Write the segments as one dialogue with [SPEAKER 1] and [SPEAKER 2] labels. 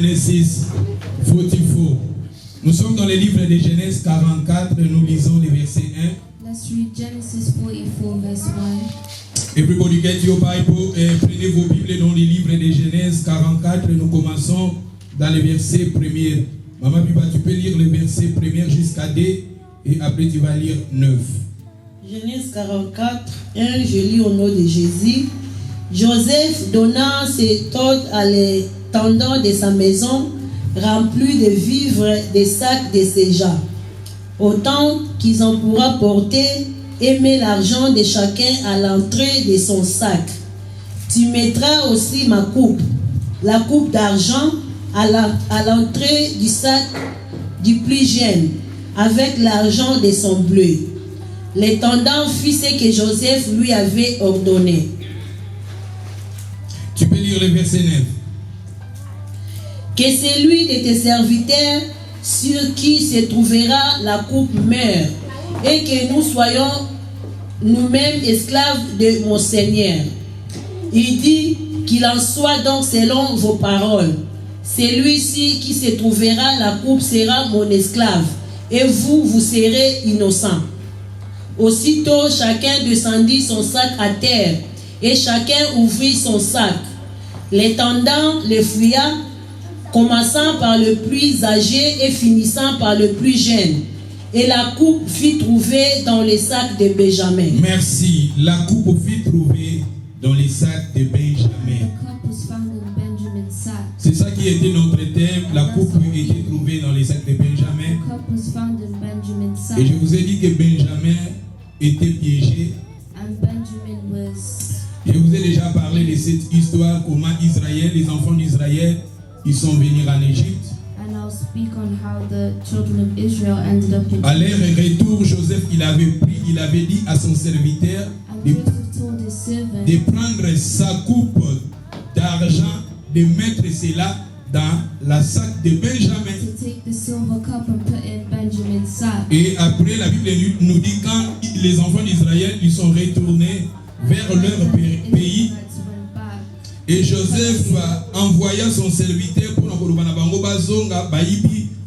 [SPEAKER 1] Genesis 44. Nous sommes dans le livre de Genèse 44, nous lisons le verset 1.
[SPEAKER 2] Let's read Genesis 44 verse 1.
[SPEAKER 1] Everybody get your Bible et prenez vos Bibles dans le livre de Genèse 44. Nous commençons dans le verset 1er. Maman Biba, tu peux lire le verset 1er jusqu'à 2 et après tu vas lire 9.
[SPEAKER 3] Genèse 44, 1, je lis au nom de Jésus. Joseph donna ses ordres à l'intendant de sa maison, remplis de vivres, des sacs de séja, autant qu'ils en pourra porter, et met l'argent de chacun à l'entrée de son sac. Tu mettras aussi ma coupe, la coupe d'argent, à l'entrée du sac du plus jeune, avec l'argent de son bleu. L'intendant fit ce que Joseph lui avait ordonné.
[SPEAKER 1] Tu peux lire le verset 9.
[SPEAKER 3] Que celui de tes serviteurs sur qui se trouvera la coupe meure, et que nous soyons nous-mêmes esclaves de mon Seigneur. Il dit qu'il en soit donc selon vos paroles. Celui-ci qui se trouvera la coupe sera mon esclave, et vous serez innocents. Aussitôt chacun descendit son sac à terre, et chacun ouvrit son sac. L'intendant les fouilla, commençant par le plus âgé et finissant par le plus jeune. Et la coupe fut trouvée dans les sacs de Benjamin.
[SPEAKER 1] Merci. La coupe fut trouvée dans les sacs de Benjamin.
[SPEAKER 2] The cup was found in Benjamin's sack.
[SPEAKER 1] C'est ça qui était notre thème. La coupe était trouvée dans les sacs de Benjamin.
[SPEAKER 2] The cup was found in Benjamin's sack.
[SPEAKER 1] Et je vous ai dit que Benjamin était piégé.
[SPEAKER 2] And Benjamin was...
[SPEAKER 1] Je vous ai déjà parlé de cette histoire, comment Israël, les enfants d'Israël, ils sont venus en Égypte.
[SPEAKER 2] And I'll speak on how the children of Israel ended up in
[SPEAKER 1] À leur retour, Joseph, il avait dit à son serviteur
[SPEAKER 2] And Joseph told his servant
[SPEAKER 1] de prendre sa coupe d'argent, de mettre cela dans la sac de Benjamin.
[SPEAKER 2] to take the silver cup and put it in Benjamin's sack.
[SPEAKER 1] Et après, la Bible nous dit quand les enfants d'Israël, ils sont retournés vers leur pays.
[SPEAKER 2] Went back.
[SPEAKER 1] Et Joseph envoya son serviteur pour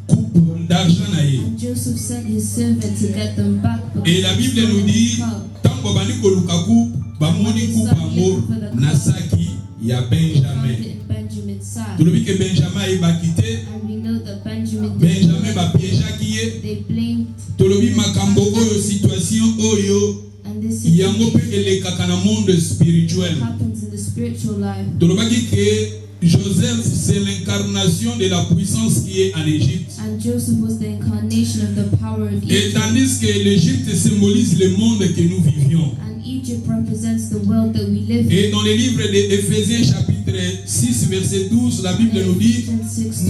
[SPEAKER 1] coupe d'argent.
[SPEAKER 2] And Joseph sent his servant to get them back.
[SPEAKER 1] Et la Bible nous dit tango bani koluka coupe bamoni coupe yango na saki ya Benjamin.
[SPEAKER 2] In Benjamin's sack.
[SPEAKER 1] Tolobi que Benjamin eba quitté,
[SPEAKER 2] And we know that Benjamin
[SPEAKER 1] Benjamin ba piégeaki ye.
[SPEAKER 2] they blamed
[SPEAKER 1] Tolobi makambo oyo situation oyo
[SPEAKER 2] and this
[SPEAKER 1] yango pe elekaka na monde spirituel.
[SPEAKER 2] happens in the spiritual life.
[SPEAKER 1] Tolobaki que Joseph, c'est l'incarnation de la puissance qui est en Égypte.
[SPEAKER 2] And Joseph was the incarnation of the power of
[SPEAKER 1] Et
[SPEAKER 2] Egypt.
[SPEAKER 1] tandis que l'Égypte symbolise le monde que nous vivions.
[SPEAKER 2] And Egypt represents the world that we live in.
[SPEAKER 1] Et dans le livre d'Éphésiens chapitre 6 verset 12, la Bible nous dit: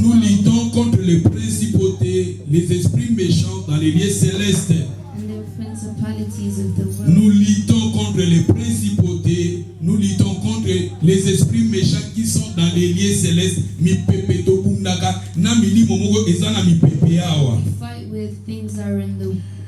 [SPEAKER 1] nous luttons contre les principautés, les esprits méchants dans les lieux célestes.
[SPEAKER 2] And the principalities of the world.
[SPEAKER 1] Nous luttons contre les principautés, nous luttons contre les esprits méchants qui sont dans les lieux célestes. Mi pepe to bundaka na mili momoko ezana mi pepe awa.
[SPEAKER 2] We fight with things that are in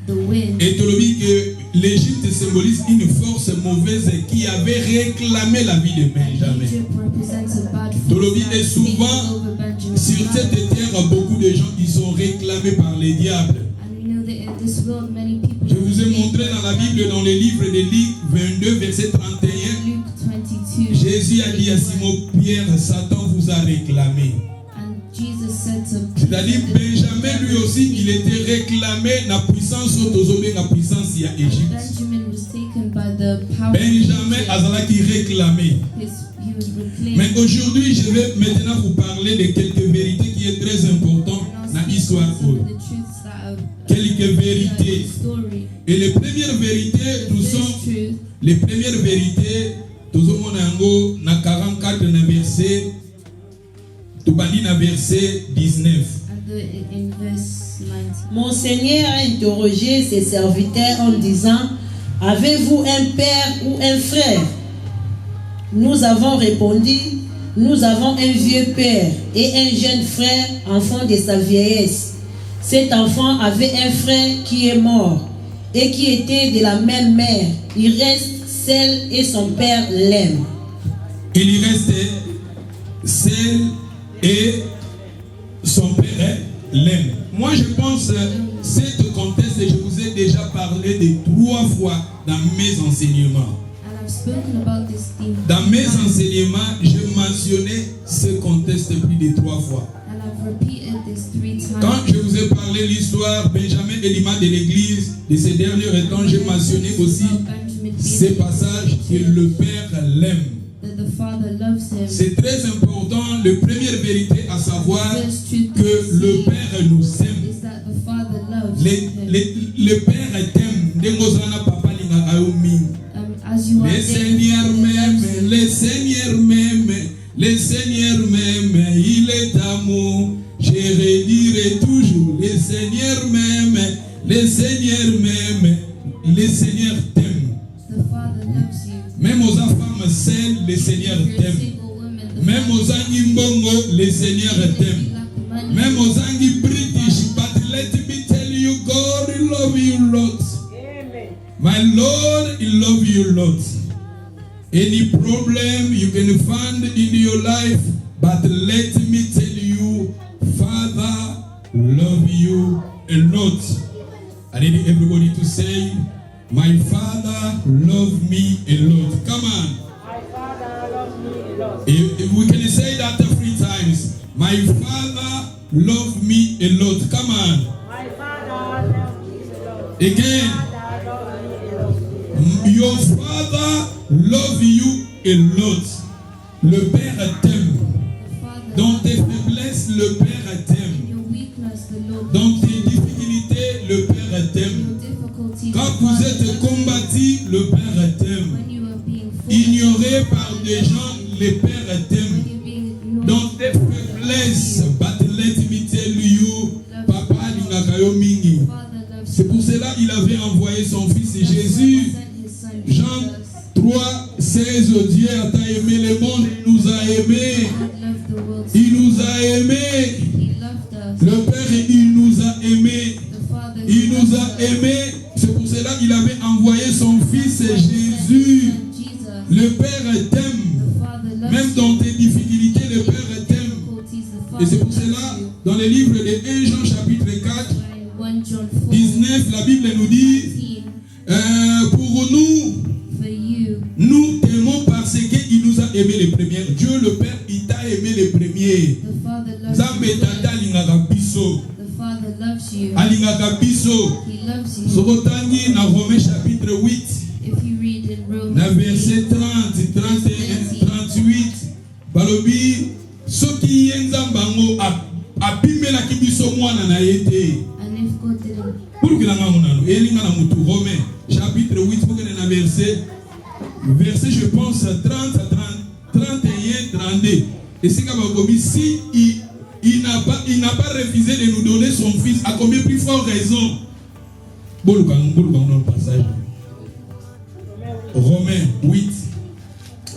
[SPEAKER 2] the wind.
[SPEAKER 1] Et tolobi que l'Égypte symbolise une force mauvaise qui avait réclamé la vie de Benjamin.
[SPEAKER 2] Egypt represents a bad
[SPEAKER 1] Tolobi
[SPEAKER 2] force
[SPEAKER 1] est
[SPEAKER 2] that's
[SPEAKER 1] souvent
[SPEAKER 2] taking over Benjamin's
[SPEAKER 1] sur
[SPEAKER 2] life.
[SPEAKER 1] cette terre beaucoup de gens qui sont réclamés par les diables.
[SPEAKER 2] And we know that in this world many people
[SPEAKER 1] Je vous ai montré dans la Bible, dans le livre de Luc 22, verset 31,
[SPEAKER 2] Luke 22.
[SPEAKER 1] Jésus a dit à Simon Pierre, Satan vous a réclamé.
[SPEAKER 2] And Jesus said to
[SPEAKER 1] C'est-à-dire Benjamin lui aussi, il était réclamé la puissance la puissance ya Égypte.
[SPEAKER 2] Benjamin was taken by the power
[SPEAKER 1] Benjamin
[SPEAKER 2] of
[SPEAKER 1] azalaki réclamé.
[SPEAKER 2] he was reclaimed.
[SPEAKER 1] Mais aujourd'hui, je vais maintenant vous parler de quelques vérités qui est très importantes dans l'histoire.
[SPEAKER 2] Some of the truths that are
[SPEAKER 1] Quelques vérités.
[SPEAKER 2] story.
[SPEAKER 1] Et les premières vérités, nous
[SPEAKER 2] This
[SPEAKER 1] sommes
[SPEAKER 2] truth,
[SPEAKER 1] les premières vérités, tozomona yango na 44 na verset, tobandi na verset 19.
[SPEAKER 2] in verse 19.
[SPEAKER 3] Mon Seigneur a interrogé ses serviteurs en disant: avez-vous un père ou un frère? Nous avons répondu: nous avons un vieux père et un jeune frère, enfant de sa vieillesse. Cet enfant avait un frère qui est mort et qui était de la même mère. Il reste seul et son père l'aime.
[SPEAKER 1] Il y restait seul et son père l'aime. Moi je pense cette contexte, je vous ai déjà parlé de 3 fois dans mes enseignements.
[SPEAKER 2] And I've spoken about this theme.
[SPEAKER 1] Dans mes enseignements, j'ai mentionné ce contexte plus de 3 fois.
[SPEAKER 2] And I've repeated this 3 times.
[SPEAKER 1] Quand je vous ai parlé de l'histoire Benjamin et Lima de l'église de ces derniers temps, j'ai mentionné aussi ces passages que le Père l'aime.
[SPEAKER 2] That the Father loves him.
[SPEAKER 1] C'est très important, la première vérité à savoir que le Père nous aime.
[SPEAKER 2] Is that the Father loves him.
[SPEAKER 1] Le Père t'aime.
[SPEAKER 2] As you are
[SPEAKER 1] Le Seigneur m'aime, le Seigneur m'aime, le Seigneur m'aime, il est amour. Je redirai toujours, le Seigneur m'aime, le Seigneur m'aime, le Seigneur t'aime.
[SPEAKER 2] the Father loves you.
[SPEAKER 1] Même aux femmes seules, le Seigneur
[SPEAKER 2] If you're a
[SPEAKER 1] t'aime.
[SPEAKER 2] single woman, the
[SPEAKER 1] Même aux Angimbongo, le Seigneur t'aime.
[SPEAKER 2] Father
[SPEAKER 1] Même aux Angi British, but let me tell you, God will love you lot. My Lord, He love you lot. Any problem you can find in your life, but let me tell you, Father love you a lot. I need everybody to say, my Father love me a lot. Come on.
[SPEAKER 4] My Father loves me a lot.
[SPEAKER 1] If we can say that 3 times. My Father love me a lot. Come on.
[SPEAKER 4] My Father loves me a lot.
[SPEAKER 1] Again.
[SPEAKER 4] Father loves me a lot.
[SPEAKER 1] Your Father love you a lot. Le Père t'aime. Dans tes faiblesses, le Père t'aime.
[SPEAKER 2] your weakness, the Lord
[SPEAKER 1] Dans tes difficultés, le Père t'aime.
[SPEAKER 2] your difficulties,
[SPEAKER 1] Quand
[SPEAKER 2] the
[SPEAKER 1] vous
[SPEAKER 2] Father
[SPEAKER 1] êtes
[SPEAKER 2] loves
[SPEAKER 1] combattu, le Père t'aime.
[SPEAKER 2] when you are being
[SPEAKER 1] Ignoré par des gens, le Père t'aime.
[SPEAKER 2] when you're being ignored,
[SPEAKER 1] Dans tes faiblesses, but let me tell you, Papa alingaka yo mingi.
[SPEAKER 2] Father loves
[SPEAKER 1] C'est pour cela qu'il avait envoyé son fils Jésus. Jean 3, 16, Dieu a tant aimé le monde, il nous a aimés. Il nous a aimés. Le Père, il nous a aimés. Il nous a aimés. C'est pour cela qu'il avait envoyé son fils Jésus. Le Père t'aime. Même dans tes difficultés, le Père t'aime. Et c'est pour cela, dans le livre de 1 Jean chapitre 4, 19, la Bible nous dit, pour nous t'aimons parce qu'il nous a aimés les premiers. Dieu le Père, il t'a aimé les premiers. Zambe tata alingaka biso. Alingaka biso. Sokotangi na Romains chapitre 8. Na verset 30, 31, 38. Balobi soki yenzambango abimelaki biso mwana na yete. Pour que la maman nous elinga na mutu Romains chapitre 8 pour que na verset je pense 30 à 31 32. Et c'est comme si il n'a pas refusé de nous donner son fils, à combien plus fort raison. Bon le passage. Romains 8.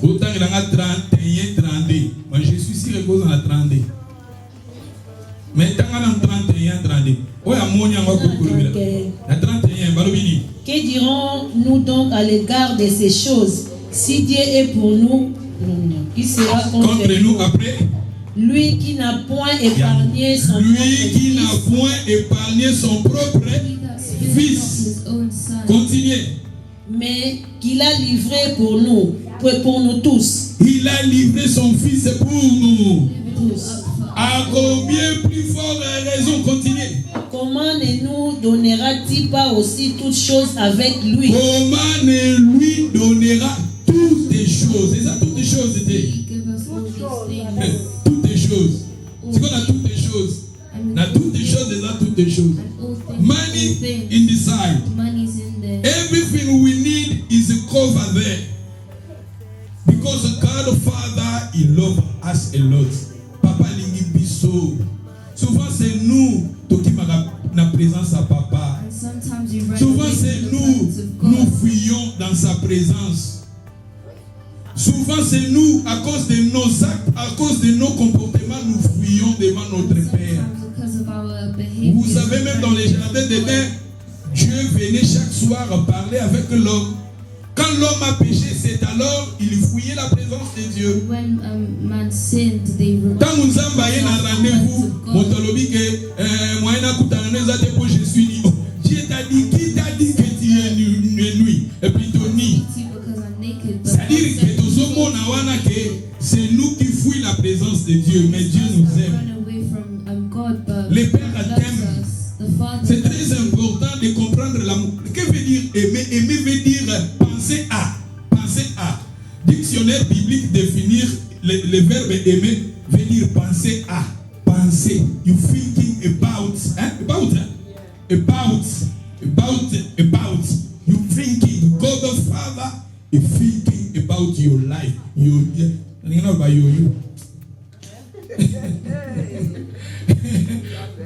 [SPEAKER 1] Autant il a 31 32. Moi je suis sûr que vous en a 32. Mais tant qu'on a 31 32.
[SPEAKER 3] Que dirons-nous donc à l'égard de ces choses? Si Dieu est pour nous, qui sera contre nous
[SPEAKER 1] après?
[SPEAKER 3] Lui qui n'a point épargné son propre fils.
[SPEAKER 1] Continuez.
[SPEAKER 3] Mais qu'il a livré pour nous tous.
[SPEAKER 1] Il a livré son fils pour nous.
[SPEAKER 3] Tous.
[SPEAKER 1] À combien plus fort raison? Continuez.
[SPEAKER 3] Comment ne nous donnera-t-il pas aussi toutes choses avec lui?
[SPEAKER 1] Comment ne lui donnera toutes les choses? C'est ça, toutes les choses étaient. Toutes les choses. C'est qu'on a toutes les choses. On a toutes les choses, déjà toutes les choses. Money in the side. Everything we need is covered there. Because God Father, He loves us a lot. Papa lingi biso. Souvent c'est nous qui na présence à papa. Souvent c'est nous fuyons dans sa présence. Souvent c'est nous, à cause de nos actes, à cause de nos comportements, nous fuyons devant notre Père. Vous savez, même dans les jardins d'Éden, Dieu venait chaque soir parler avec l'homme. Quand l'homme a péché, c'est alors il fouillait la présence de Dieu.
[SPEAKER 2] When man sinned, they removed
[SPEAKER 1] Quand nous avons un rendez-vous, je suis nu. Dieu t'a dit, qui t'a dit que tu es nu et puis tu es nu.
[SPEAKER 2] because I'm naked. But
[SPEAKER 1] C'est-à-dire que c'est nous qui fouillons la présence de Dieu, mais Dieu nous aime.
[SPEAKER 2] run away from God, but
[SPEAKER 1] Les pères
[SPEAKER 2] loves
[SPEAKER 1] t'aiment.
[SPEAKER 2] us. The Father
[SPEAKER 1] C'est
[SPEAKER 2] loves
[SPEAKER 1] très
[SPEAKER 2] us.
[SPEAKER 1] important de comprendre l'amour. Que veut dire aimer? Aimer veut dire penser à. Penser à. Dictionnaire biblique définir le verbe aimer veut dire penser à. Penser. You thinking about. Hein? About. Hein? About. You thinking. God the Father is thinking about your life. You know about you.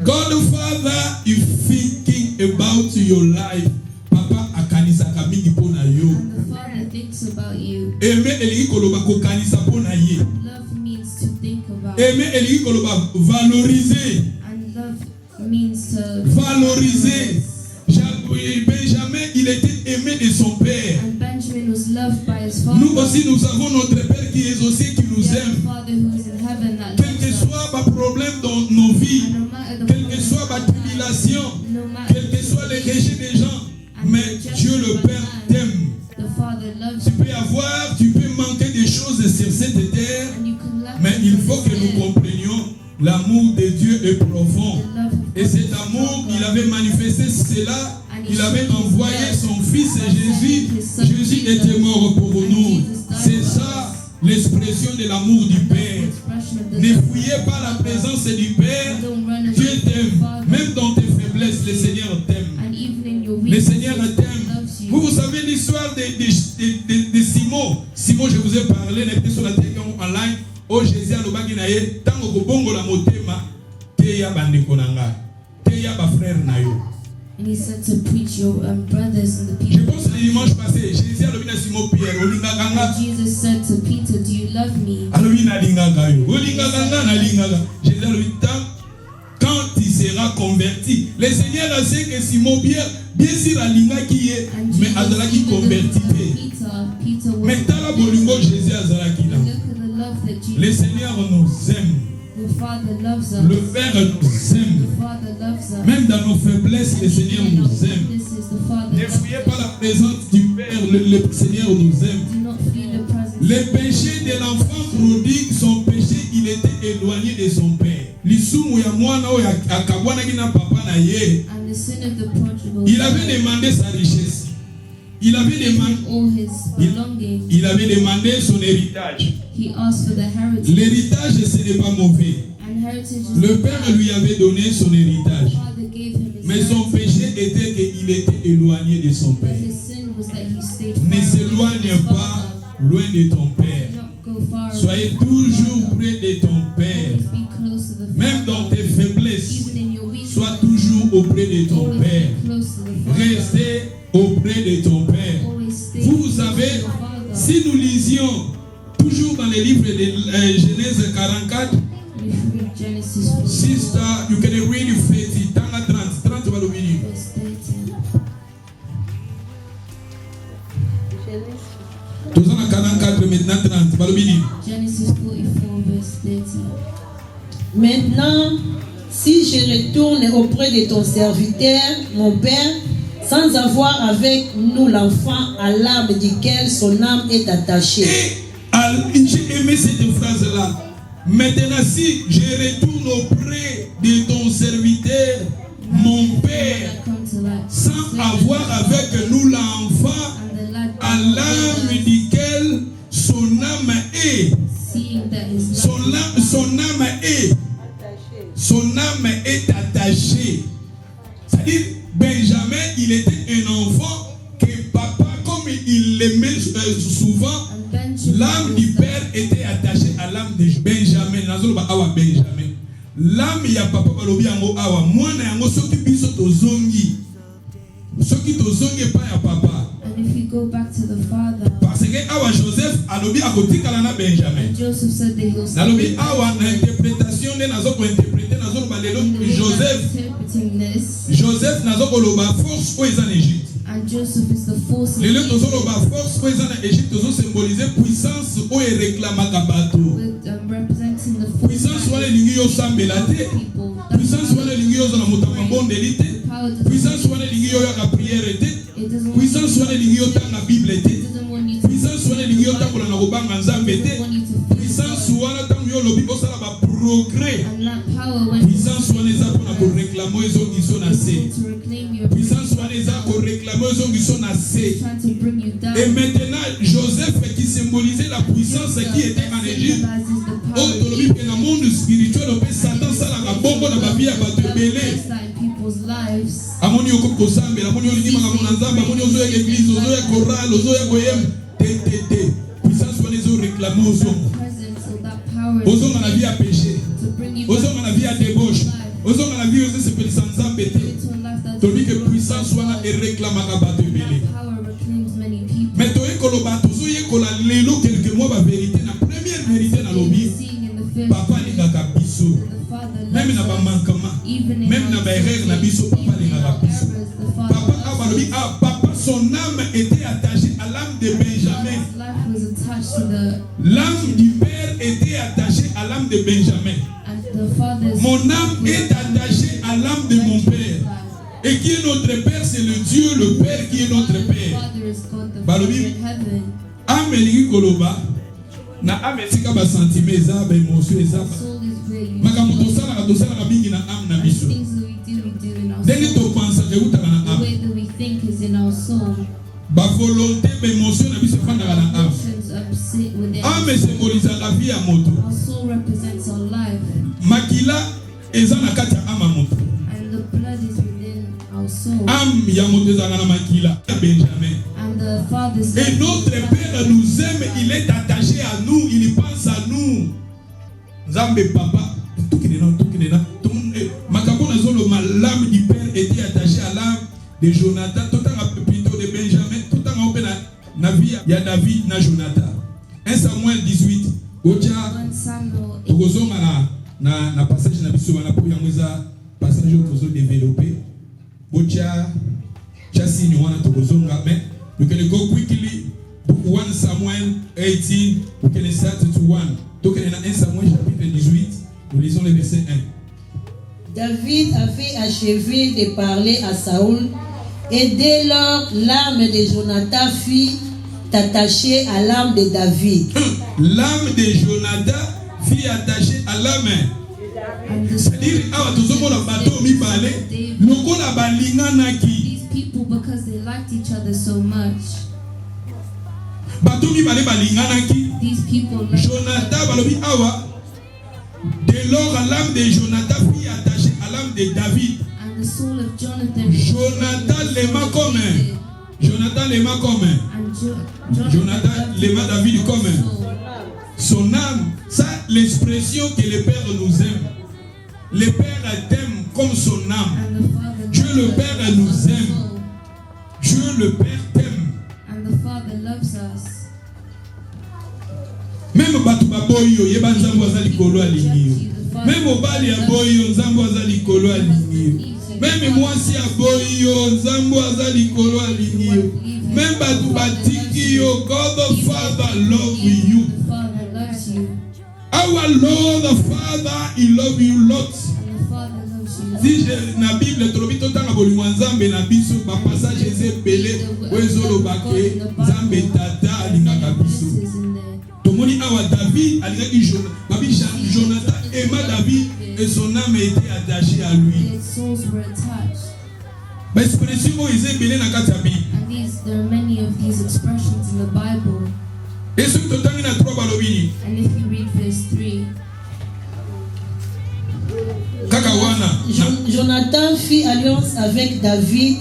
[SPEAKER 1] God the Father is thinking about your life. Papa akanisaka mingi pona yo.
[SPEAKER 2] And the Father thinks about you.
[SPEAKER 1] Aimer elingi koloba kokanisa pona ye.
[SPEAKER 2] Love means to think about.
[SPEAKER 1] Aimer elingi koloba valoriser.
[SPEAKER 2] And love means to
[SPEAKER 1] Valoriser. Benjamin, il était aimé de son père.
[SPEAKER 2] And Benjamin was loved by his father.
[SPEAKER 1] Nous aussi, nous avons notre père qui est aussi qui nous
[SPEAKER 2] We have a
[SPEAKER 1] aime.
[SPEAKER 2] Father who is in heaven that
[SPEAKER 1] Quel que
[SPEAKER 2] loves us.
[SPEAKER 1] soit ma problème dans nos vies,
[SPEAKER 2] And no matter the
[SPEAKER 1] quelle que soit ma tribulation,
[SPEAKER 2] no matter
[SPEAKER 1] quels que soient les rejet des gens, mais Dieu le Père t'aime.
[SPEAKER 2] the Father loves
[SPEAKER 1] Tu
[SPEAKER 2] you.
[SPEAKER 1] peux manquer des choses sur cette terre,
[SPEAKER 2] And you can love
[SPEAKER 1] mais il
[SPEAKER 2] him
[SPEAKER 1] faut
[SPEAKER 2] for
[SPEAKER 1] que
[SPEAKER 2] his
[SPEAKER 1] nous
[SPEAKER 2] death.
[SPEAKER 1] comprenions l'amour de Dieu est profond.
[SPEAKER 2] The love of
[SPEAKER 1] Et
[SPEAKER 2] God
[SPEAKER 1] cet
[SPEAKER 2] is
[SPEAKER 1] amour,
[SPEAKER 2] stronger.
[SPEAKER 1] il avait manifesté cela. Il avait envoyé son fils Jésus. Jésus était mort pour nous. C'est ça l'expression de l'amour du Père.
[SPEAKER 2] Expression of the
[SPEAKER 1] Ne
[SPEAKER 2] love.
[SPEAKER 1] fouillez pas la présence du Père.
[SPEAKER 2] Don't run away
[SPEAKER 1] Dieu
[SPEAKER 2] from the
[SPEAKER 1] t'aime.
[SPEAKER 2] Father.
[SPEAKER 1] Même dans tes faiblesses, le Seigneur t'aime.
[SPEAKER 2] And even in your
[SPEAKER 1] Le
[SPEAKER 2] weakness,
[SPEAKER 1] Seigneur
[SPEAKER 2] God
[SPEAKER 1] t'aime.
[SPEAKER 2] loves you.
[SPEAKER 1] Vous savez l'histoire de Simon. Simon, je vous ai parlé, n'était sur la télé online. Oh Jésus a l'obagi na ye. Tango kobongo la motema. Teya bandeko nanga. Teya ba frère na yo.
[SPEAKER 2] And he said to preach your brothers and the
[SPEAKER 1] Je
[SPEAKER 2] people.
[SPEAKER 1] pense le dimanche passé, Jésus a l'obagi na Simon Pierre. Olinga kanga.
[SPEAKER 2] And Jesus said to Peter, do you love me?
[SPEAKER 1] Alobi na linganga yo. Olinga kanga na linganga. Jésus a l'obagi quand il sera converti. Le Seigneur a sait que Simon Pierre, bien sûr, a linga qui est,
[SPEAKER 2] And
[SPEAKER 1] mais
[SPEAKER 2] Jesus,
[SPEAKER 1] azalaki
[SPEAKER 2] even
[SPEAKER 1] converti.
[SPEAKER 2] Peter was.
[SPEAKER 1] Mais dans la bolingo, Jésus azalaki là.
[SPEAKER 2] Look at the love that
[SPEAKER 1] Le
[SPEAKER 2] Jesus.
[SPEAKER 1] Seigneur nous aime.
[SPEAKER 2] The Father loves us.
[SPEAKER 1] Le Père nous aime.
[SPEAKER 2] The Father loves us.
[SPEAKER 1] Même dans nos faiblesses, le Seigneur
[SPEAKER 2] Even in our
[SPEAKER 1] nous aime.
[SPEAKER 2] weaknesses, the Father
[SPEAKER 1] Ne
[SPEAKER 2] loves
[SPEAKER 1] fouillez pas
[SPEAKER 2] us.
[SPEAKER 1] la présence du Père, le Seigneur nous aime.
[SPEAKER 2] Do not flee the presence.
[SPEAKER 1] Les péchés de l'enfant prodigue, son péché, il était éloigné de son Père. Lisumu ya mwana oyo akabwanaki na papa na ye.
[SPEAKER 2] And the sin of the prodigal.
[SPEAKER 1] Il avait demandé sa richesse. Il avait demandé,
[SPEAKER 2] all his belongings.
[SPEAKER 1] il avait demandé son héritage.
[SPEAKER 2] He asked for the heritage.
[SPEAKER 1] L'héritage, ce n'est pas mauvais.
[SPEAKER 2] And heritage is
[SPEAKER 1] Le
[SPEAKER 2] not
[SPEAKER 1] Père
[SPEAKER 2] bad.
[SPEAKER 1] lui avait donné son héritage.
[SPEAKER 2] The Father gave him his
[SPEAKER 1] Mais son
[SPEAKER 2] heritage.
[SPEAKER 1] péché était qu'il était éloigné de son
[SPEAKER 2] But
[SPEAKER 1] Père.
[SPEAKER 2] his sin was that he stayed
[SPEAKER 1] Ne
[SPEAKER 2] far away from
[SPEAKER 1] s'éloigne
[SPEAKER 2] his
[SPEAKER 1] pas
[SPEAKER 2] Father.
[SPEAKER 1] loin de ton Père.
[SPEAKER 2] Do not go far away
[SPEAKER 1] Soyez
[SPEAKER 2] from your
[SPEAKER 1] toujours
[SPEAKER 2] Father.
[SPEAKER 1] près de ton Père.
[SPEAKER 2] Always be close to the
[SPEAKER 1] Même dans
[SPEAKER 2] Father.
[SPEAKER 1] tes faiblesses,
[SPEAKER 2] Even in your weakness.
[SPEAKER 1] sois toujours auprès de ton
[SPEAKER 2] Always
[SPEAKER 1] Père.
[SPEAKER 2] be close to the Father.
[SPEAKER 1] Restez auprès de ton Père.
[SPEAKER 2] Always stay
[SPEAKER 1] Vous
[SPEAKER 2] close
[SPEAKER 1] savez,
[SPEAKER 2] to your Father.
[SPEAKER 1] si nous lisions toujours dans les livres de Genèse 44,
[SPEAKER 2] If you read Genesis 4,
[SPEAKER 1] sister, you can read 30, tanga 30 va le lire.
[SPEAKER 2] verse 13.
[SPEAKER 1] Tous en 44, maintenant 30, va le lire.
[SPEAKER 2] Genesis 44, verse 13.
[SPEAKER 3] Maintenant, si je retourne auprès de ton serviteur, mon Père, sans avoir avec nous l'enfant à l'âme duquel son âme est attachée.
[SPEAKER 1] Et j'ai aimé cette phrase-là. Maintenant, si je retourne auprès de ton serviteur, mon Père,
[SPEAKER 2] Come to that.
[SPEAKER 1] sans avoir avec nous l'enfant
[SPEAKER 2] And the lad
[SPEAKER 1] à l'âme duquel son âme est,
[SPEAKER 2] seeing that his
[SPEAKER 1] son âme est attachée. C'est-à-dire, Benjamin, il était un enfant que papa, comme il l'aimait souvent,
[SPEAKER 2] and Benjamin
[SPEAKER 1] l'âme du père était attachée à l'âme de Benjamin. Nazoloba awa Benjamin. L'âme ya papa balobi yango awa. Mwana yango soki biso tozongi. Soki tozongi pa ya papa.
[SPEAKER 2] And if you go back to the father,
[SPEAKER 1] Parce que awa Joseph alobi akotikala na Benjamin.
[SPEAKER 2] and Joseph said that he was
[SPEAKER 1] Nalobi awa na interprétation de nazoko interpréter nazoloba lelo Joseph
[SPEAKER 2] interpreting this,
[SPEAKER 1] Joseph nazokoloba force oyo eza na Égypte.
[SPEAKER 2] And Joseph is the force in
[SPEAKER 1] Les
[SPEAKER 2] Egypt,
[SPEAKER 1] force pour les en Égypte symboliser puissance où est réclamaka bateau.
[SPEAKER 2] with representing the force
[SPEAKER 1] Puissance où les lignes yo sambela te.
[SPEAKER 2] people.
[SPEAKER 1] Puissance où les lignes yo na motama bonde elite.
[SPEAKER 2] Power doesn't
[SPEAKER 1] Puissance où les lignes yo ya prière te.
[SPEAKER 2] it doesn't want
[SPEAKER 1] Puissance où les lignes yo ta na Bible te.
[SPEAKER 2] it doesn't want you to
[SPEAKER 1] Puissance où les lignes yo ta pour na kobanga nzambe
[SPEAKER 2] it
[SPEAKER 1] te.
[SPEAKER 2] doesn't want you to feel
[SPEAKER 1] Puissance où la tango yo lobi osala ba progrès.
[SPEAKER 2] and that power when
[SPEAKER 1] Puissance où les a pour na ko réclamer ezongiso na se.
[SPEAKER 2] to reclaim your
[SPEAKER 1] Puissance où les a ko réclamer ezongiso na se.
[SPEAKER 2] trying to bring you down.
[SPEAKER 1] Et maintenant, Joseph qui symbolisait la puissance qui était en Égypte.
[SPEAKER 2] Symbolizes the
[SPEAKER 1] Oh,
[SPEAKER 2] power
[SPEAKER 1] tolobi que dans le monde spirituel, on peut Satan salaka bongo na ba vie ya bato ebele.
[SPEAKER 2] that in people's lives.
[SPEAKER 1] Amoni yoko kosambela, amoni olingi manga mona nzamba, amoni ozo ya église, ozo ya chorale, ozo ya koyem. Te. Puissance wana ezo réclamer ozongo.
[SPEAKER 2] Presence of that power
[SPEAKER 1] Ozongo na vie ya péché.
[SPEAKER 2] to bring you
[SPEAKER 1] Ozongo na vie ya débauche. Ozongo na vie ozo sepelisa nzambe te.
[SPEAKER 2] into a life that
[SPEAKER 1] Tolobi que puissance wana réclamaka bato ebele.
[SPEAKER 2] power reclaims many people.
[SPEAKER 1] Mais toyekola tozo yekola lelo quelques mois ba vérité na première vérité na lobi.
[SPEAKER 2] Seeing in the first
[SPEAKER 1] Papa alingaka biso.
[SPEAKER 2] the Father
[SPEAKER 1] Même na ba
[SPEAKER 2] loves us.
[SPEAKER 1] manquement.
[SPEAKER 2] Even in
[SPEAKER 1] Même na
[SPEAKER 2] our
[SPEAKER 1] ba erreur na biso papa
[SPEAKER 2] even in
[SPEAKER 1] alingaka
[SPEAKER 2] our
[SPEAKER 1] biso.
[SPEAKER 2] errors, the Father
[SPEAKER 1] Papa
[SPEAKER 2] loves
[SPEAKER 1] abalobi
[SPEAKER 2] us.
[SPEAKER 1] papa son âme était attachée à l'âme de Benjamin.
[SPEAKER 2] His life was attached to the
[SPEAKER 1] L'âme du père était attachée à l'âme de Benjamin.
[SPEAKER 2] and the Father's
[SPEAKER 1] Mon âme est attachée à l'âme de mon père. Et qui est notre père, c'est le Dieu, le Père qui est notre
[SPEAKER 2] The
[SPEAKER 1] père.
[SPEAKER 2] Father is God, the
[SPEAKER 1] Balobi.
[SPEAKER 2] Father in heaven.
[SPEAKER 1] Âme elingi koloba na âme esika ba sentiment eza ba émotion eza.
[SPEAKER 2] Soul is where you
[SPEAKER 1] Makambo tosalaka mingi na âme na
[SPEAKER 2] and
[SPEAKER 1] biso.
[SPEAKER 2] things that we do in our
[SPEAKER 1] Ndenge
[SPEAKER 2] soul.
[SPEAKER 1] topensa eutaka na
[SPEAKER 2] The
[SPEAKER 1] âme.
[SPEAKER 2] way that we think is in our soul.
[SPEAKER 1] Ba volonté ba émotion na biso efandaka na âme.
[SPEAKER 2] Emotions are sit within
[SPEAKER 1] Âme
[SPEAKER 2] us.
[SPEAKER 1] esymbolisaka vie ya moto.
[SPEAKER 2] Our soul represents our life,
[SPEAKER 1] Makila eza na kati ya âme ya moto.
[SPEAKER 2] and the blood is within our soul.
[SPEAKER 1] Âme ya moto ezalaka na makila ya Benjamin.
[SPEAKER 2] And the Father's
[SPEAKER 1] Et notre Père nous aime, il est attaché à nous, il pense à nous. Nzambe papa, tukinena. Makambo nazolo l'âme du Père était attachée à l'âme de Jonathan, tout le plutôt de Benjamin, tout le temps na vie ya David na Jonathan. 1 Samuel 18. Ocha
[SPEAKER 2] 1 Samuel 8.
[SPEAKER 1] tokozonga na passage na biso wana po yango eza passage oyo tozo développer. Ocha chasi ni wana tokozonga mais we can go quickly. Book 1 Samuel 18, we can start to 1. Donc, il y a 1 Samuel chapitre 18, nous lisons le verset 1.
[SPEAKER 3] David avait achevé de parler à Saoul, et dès lors l'âme de Jonathan fut attachée à l'âme de David.
[SPEAKER 1] L'âme de Jonathan fut attachée à l'âme.
[SPEAKER 2] And the
[SPEAKER 1] C'est-à-dire, awa tozomona bato mibale, lokola balinganaki.
[SPEAKER 2] these people, because they liked each other so much,
[SPEAKER 1] Bato mibale balinganaki.
[SPEAKER 2] these people liked
[SPEAKER 1] Jonathan balobi awa. Dès lors, l'âme de Jonathan fut attachée à l'âme de David.
[SPEAKER 2] and the soul of Jonathan.
[SPEAKER 1] Jonathan l'aima comme un. Jonathan l'aima comme un.
[SPEAKER 2] And
[SPEAKER 1] Jonathan
[SPEAKER 2] loved
[SPEAKER 1] l'aima David comme un.
[SPEAKER 2] soul.
[SPEAKER 1] Son âme, ça l'expression que le Père nous aime. Le Père t'aime comme son âme.
[SPEAKER 2] And the Father
[SPEAKER 1] Dieu le
[SPEAKER 2] loves
[SPEAKER 1] Père
[SPEAKER 2] us
[SPEAKER 1] nous
[SPEAKER 2] as a
[SPEAKER 1] aime.
[SPEAKER 2] soul.
[SPEAKER 1] Dieu le Père t'aime.
[SPEAKER 2] And the Father loves us.
[SPEAKER 1] Même bato baboyi yo yeba nzambo aza likolo alingi yo. Même mobali ya boyi yo nzambo aza likolo alingi yo. Même mwasi ya boyi yo nzambo aza likolo alingi yo. Même bato batiki yo, God the Father love you.
[SPEAKER 2] The Father loves you.
[SPEAKER 1] Our Lord the Father, he love you lots.
[SPEAKER 2] And the Father loves you.
[SPEAKER 1] Si je na Bible tolobi totanga bolingo nzambe na biso ba passage ezebele wezolobake nzambe tata alingaka biso.
[SPEAKER 2] Is in there.
[SPEAKER 1] Tomoni awa David alingaki Jonathan aima David et son âme était attachée à lui.
[SPEAKER 2] Their souls were attached.
[SPEAKER 1] Ba expression oyo ezebele na kati ya Bible.
[SPEAKER 2] And there are many of these expressions in the Bible.
[SPEAKER 1] Et soki totangi na 3 balobini
[SPEAKER 2] And if you read verse 3,
[SPEAKER 1] kaka wana
[SPEAKER 3] Jonathan fit alliance avec David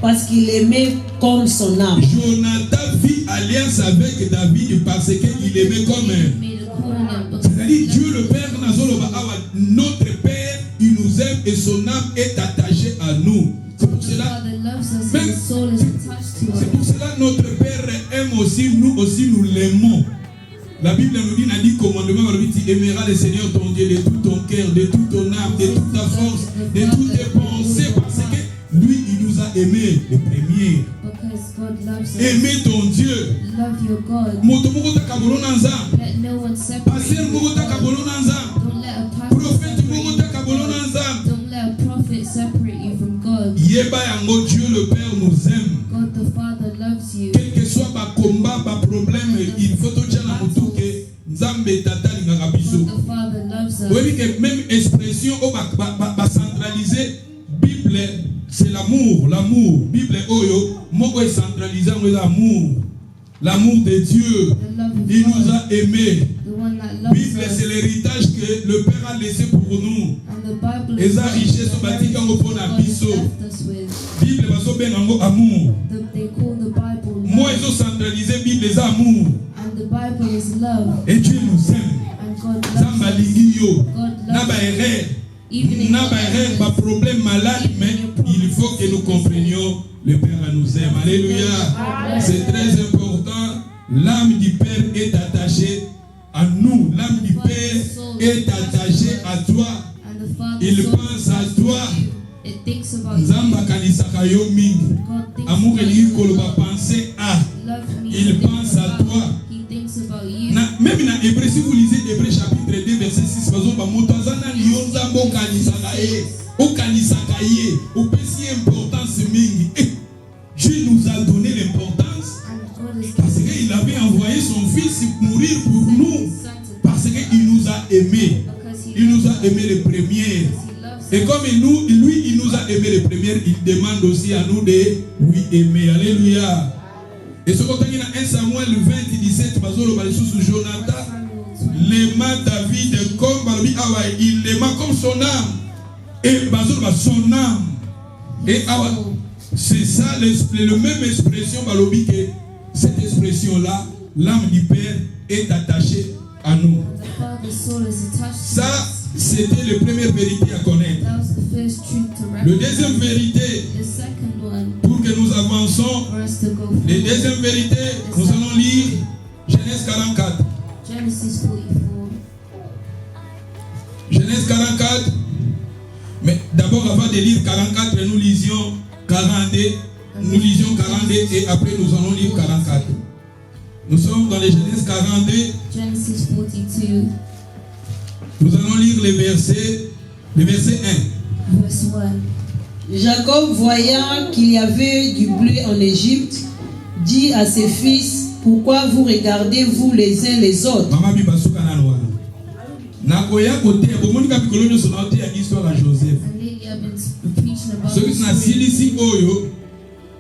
[SPEAKER 3] parce qu'il aimait comme son âme.
[SPEAKER 1] Jonathan fit alliance avec David parce qu'il aimait comme un.
[SPEAKER 2] made a covenant because
[SPEAKER 1] C'est-à-dire Dieu le Père nazoloba awa notre Père il nous aime et son âme est attachée à nous. C'est pour
[SPEAKER 2] the
[SPEAKER 1] cela
[SPEAKER 2] Father loves us and his soul is attached to
[SPEAKER 1] c'est pour
[SPEAKER 2] us.
[SPEAKER 1] cela notre Père aime aussi nous l'aimons. La Bible nous dit, n'a dit commandement, tu aimeras le Seigneur ton Dieu de tout ton cœur, de toute ton âme, de toute ta force, de toutes tes pensées parce que lui, il nous a aimés les premiers.
[SPEAKER 2] Because God loves us.
[SPEAKER 1] Aimez ton Dieu.
[SPEAKER 2] Love your God.
[SPEAKER 1] Moto moko taka bolona nzambe.
[SPEAKER 2] Let no one separate
[SPEAKER 1] Pasteur
[SPEAKER 2] you
[SPEAKER 1] moko
[SPEAKER 2] from
[SPEAKER 1] taka
[SPEAKER 2] God.
[SPEAKER 1] bolona nzambe.
[SPEAKER 2] Don't let a pastor
[SPEAKER 1] Prophète
[SPEAKER 2] separate
[SPEAKER 1] moko
[SPEAKER 2] you
[SPEAKER 1] taka
[SPEAKER 2] from
[SPEAKER 1] bolona
[SPEAKER 2] God.
[SPEAKER 1] nzambe.
[SPEAKER 2] Don't let a prophet separate you from God.
[SPEAKER 1] Yeba yango, Dieu le Père nous aime.
[SPEAKER 2] God the Father loves you.
[SPEAKER 1] Quel que soit ba combat, ba problème, il faut tout dire na mutu ke nzambe tata lingaka biso.
[SPEAKER 2] God the Father loves us.
[SPEAKER 1] Oui, que même expression au ba centralisé Bible, c'est l'amour, l'amour. Bible oyo moko est centralisé en l'amour. L'amour de Dieu.
[SPEAKER 2] The love of
[SPEAKER 1] Il nous
[SPEAKER 2] God.
[SPEAKER 1] a aimés.
[SPEAKER 2] The one that loves
[SPEAKER 1] Bible, c'est
[SPEAKER 2] us.
[SPEAKER 1] l'héritage que le Père a laissé pour nous.
[SPEAKER 2] And the Bible
[SPEAKER 1] Et
[SPEAKER 2] is
[SPEAKER 1] ça,
[SPEAKER 2] what
[SPEAKER 1] richesse,
[SPEAKER 2] the
[SPEAKER 1] on va dire qu'on
[SPEAKER 2] heritage
[SPEAKER 1] reprend
[SPEAKER 2] that
[SPEAKER 1] la
[SPEAKER 2] God has
[SPEAKER 1] biseau.
[SPEAKER 2] left us with.
[SPEAKER 1] Bible, baso ben yango amour.
[SPEAKER 2] They call the Bible
[SPEAKER 1] Moi,
[SPEAKER 2] love.
[SPEAKER 1] ils ont centralisé Bible, les amour.
[SPEAKER 2] And the Bible is love.
[SPEAKER 1] Et Dieu nous aime.
[SPEAKER 2] And God
[SPEAKER 1] Zamba
[SPEAKER 2] loves us.
[SPEAKER 1] lingi yo.
[SPEAKER 2] God
[SPEAKER 1] Na ba
[SPEAKER 2] loves us.
[SPEAKER 1] erreur.
[SPEAKER 2] Even in
[SPEAKER 1] Na
[SPEAKER 2] your
[SPEAKER 1] ba erreur, ba
[SPEAKER 2] errors.
[SPEAKER 1] problème malade, mais il faut que nous comprenions le Père nous aime. Alléluia. C'est très important. L'âme du Père est attachée à nous. L'âme du Père est attachée à toi.
[SPEAKER 2] And the Father
[SPEAKER 1] Il
[SPEAKER 2] so
[SPEAKER 1] pense à toi.
[SPEAKER 2] it thinks about you.
[SPEAKER 1] Nzamba kanisaka yo mingi.
[SPEAKER 2] God thinks
[SPEAKER 1] Amour
[SPEAKER 2] about
[SPEAKER 1] elingi
[SPEAKER 2] you.
[SPEAKER 1] koloba penser à.
[SPEAKER 2] Love me.
[SPEAKER 1] Il
[SPEAKER 2] He thinks
[SPEAKER 1] pense à
[SPEAKER 2] about-
[SPEAKER 1] toi.
[SPEAKER 2] He thinks about you.
[SPEAKER 1] Même dans Hébreu, si vous lisez Hébreu chapitre 2 verset 6, bazoba moto azana liyo nzambe okanisaka ye. Okanisaka ye. Opesi importance mingi. Dieu nous a donné l'importance
[SPEAKER 2] And God is
[SPEAKER 1] parce qu'il avait envoyé son fils mourir pour nous. Parce qu'il nous a aimés.
[SPEAKER 2] Because he
[SPEAKER 1] Il nous a
[SPEAKER 2] loves us.
[SPEAKER 1] aimés les premiers.
[SPEAKER 2] Because he
[SPEAKER 1] Et
[SPEAKER 2] loves
[SPEAKER 1] comme
[SPEAKER 2] us.
[SPEAKER 1] lui, il nous a aimés les premières, il demande aussi à nous de lui aimer. Alléluia. Et ce qu'on a dit dans 1 Samuel 20, 17, Jonathan, l'aima David comme Balobi Awa, il l'aima comme son âme. Et son âme. Et Awa, c'est ça le même expression Balobi que cette expression-là, l'âme du Père est attachée à nous.
[SPEAKER 2] The Father's soul is attached to
[SPEAKER 1] Ça,
[SPEAKER 2] us.
[SPEAKER 1] c'était la première vérité à connaître.
[SPEAKER 2] That was the first truth to
[SPEAKER 1] Le
[SPEAKER 2] recognize.
[SPEAKER 1] deuxième vérité,
[SPEAKER 2] The second one,
[SPEAKER 1] pour que nous avançons,
[SPEAKER 2] for us to go
[SPEAKER 1] les
[SPEAKER 2] forward.
[SPEAKER 1] deuxième vérité, nous allons lire Genèse 44.
[SPEAKER 2] Genesis 44.
[SPEAKER 1] Genèse 44. Mais d'abord, avant de lire 44, nous lisions 42. Nous lisions 42 et après nous allons lire 44. Nous sommes dans les Genèse 42.
[SPEAKER 2] Genesis 42,
[SPEAKER 1] Nous allons lire le verset 1.
[SPEAKER 2] verse 1.
[SPEAKER 3] Jacob, voyant qu'il y avait du blé en Égypte, dit à ses fils, pourquoi vous regardez-vous les uns les autres?
[SPEAKER 1] Maman Bibasuka Nanoa. Nakoya kote, bomonika bikolonyo sonaote ya histoire à Joseph.
[SPEAKER 2] And lately I've been preaching about
[SPEAKER 1] Ce qui
[SPEAKER 2] this
[SPEAKER 1] na
[SPEAKER 2] story.
[SPEAKER 1] silisi oyo,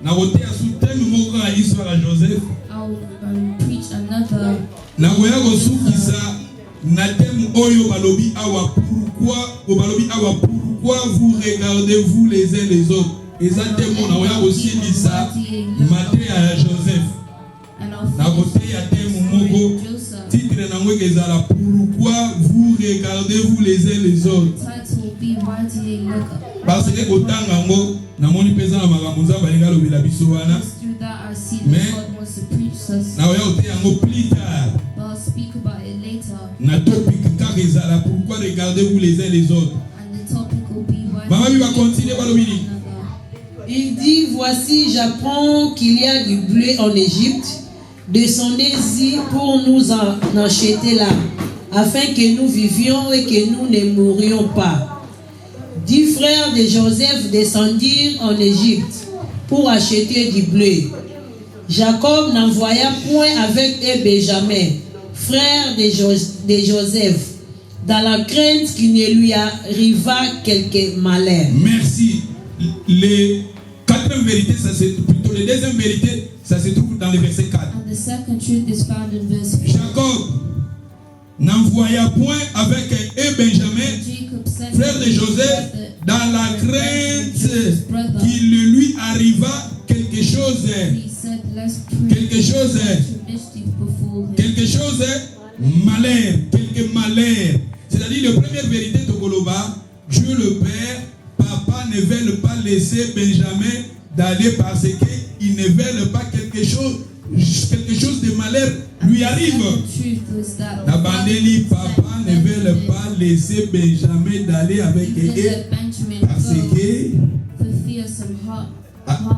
[SPEAKER 1] na kote ya sous-thème moko ya histoire à Joseph.
[SPEAKER 2] I'll preach another.
[SPEAKER 1] Nakoya kosukisa na thème oyo balobi awa pourquoi vous regardez-vous les uns les autres. Et ça thème on nakoya kosilisa mate ya Joseph.
[SPEAKER 2] And I'll
[SPEAKER 1] Na kote
[SPEAKER 2] finish
[SPEAKER 1] ya thème
[SPEAKER 2] the story
[SPEAKER 1] moko.
[SPEAKER 2] of Joseph.
[SPEAKER 1] Titre nango ezala pourquoi vous regardez-vous les uns les autres.
[SPEAKER 2] Title will be Why Do They Look Up?
[SPEAKER 1] Parce que otanga ngo namoni pesa na makambo nzambe alinga lobela biso wana.
[SPEAKER 2] Just through that I see
[SPEAKER 1] Mais-
[SPEAKER 2] that God wants to preach us.
[SPEAKER 1] Na oya ote yango plus tard.
[SPEAKER 2] But I'll speak about it later.
[SPEAKER 1] Na topic car ezala pourquoi regardez-vous les uns les autres.
[SPEAKER 2] And the topic will be Why
[SPEAKER 1] Maman
[SPEAKER 2] Do
[SPEAKER 1] Biba
[SPEAKER 2] They
[SPEAKER 1] continue
[SPEAKER 2] Look
[SPEAKER 1] par
[SPEAKER 2] Up
[SPEAKER 1] le
[SPEAKER 2] One
[SPEAKER 1] midi.
[SPEAKER 2] Another?
[SPEAKER 3] Il dit, voici, j'apprends qu'il y a du blé en Égypte. Descendez-y pour nous en acheter là, afin que nous vivions et que nous ne mourions pas. 10 frères de Joseph descendirent en Égypte pour acheter du blé. Jacob n'envoya point avec eux Benjamin, frère de Joseph, dans la crainte qu'il ne lui arriva quelque malheur.
[SPEAKER 1] Merci. Les quatrième vérité, ça c'est plutôt les deuxième vérité, ça se trouve dans le verset 4.
[SPEAKER 2] And the second truth is found in verse 4.
[SPEAKER 1] Jacob n'envoya point avec eux Benjamin,
[SPEAKER 2] Jacob sent
[SPEAKER 1] frère de Joseph, dans la crainte qu'il lui arriva quelque chose,
[SPEAKER 2] He said, let's pray
[SPEAKER 1] quelque chose,
[SPEAKER 2] to mischief before him.
[SPEAKER 1] quelque chose, malheur, quelque malheur. C'est-à-dire, la première vérité de Goloba, Dieu le Père, papa ne veut pas laisser Benjamin d'aller parce qu'il ne veut pas quelque chose de malheur lui arrive.
[SPEAKER 2] The truth was that
[SPEAKER 1] Nabandeli, papa ne veut pas laisser Benjamin d'aller avec
[SPEAKER 2] he
[SPEAKER 1] eux
[SPEAKER 2] let Benjamin
[SPEAKER 1] parce
[SPEAKER 2] go,
[SPEAKER 1] que
[SPEAKER 2] for some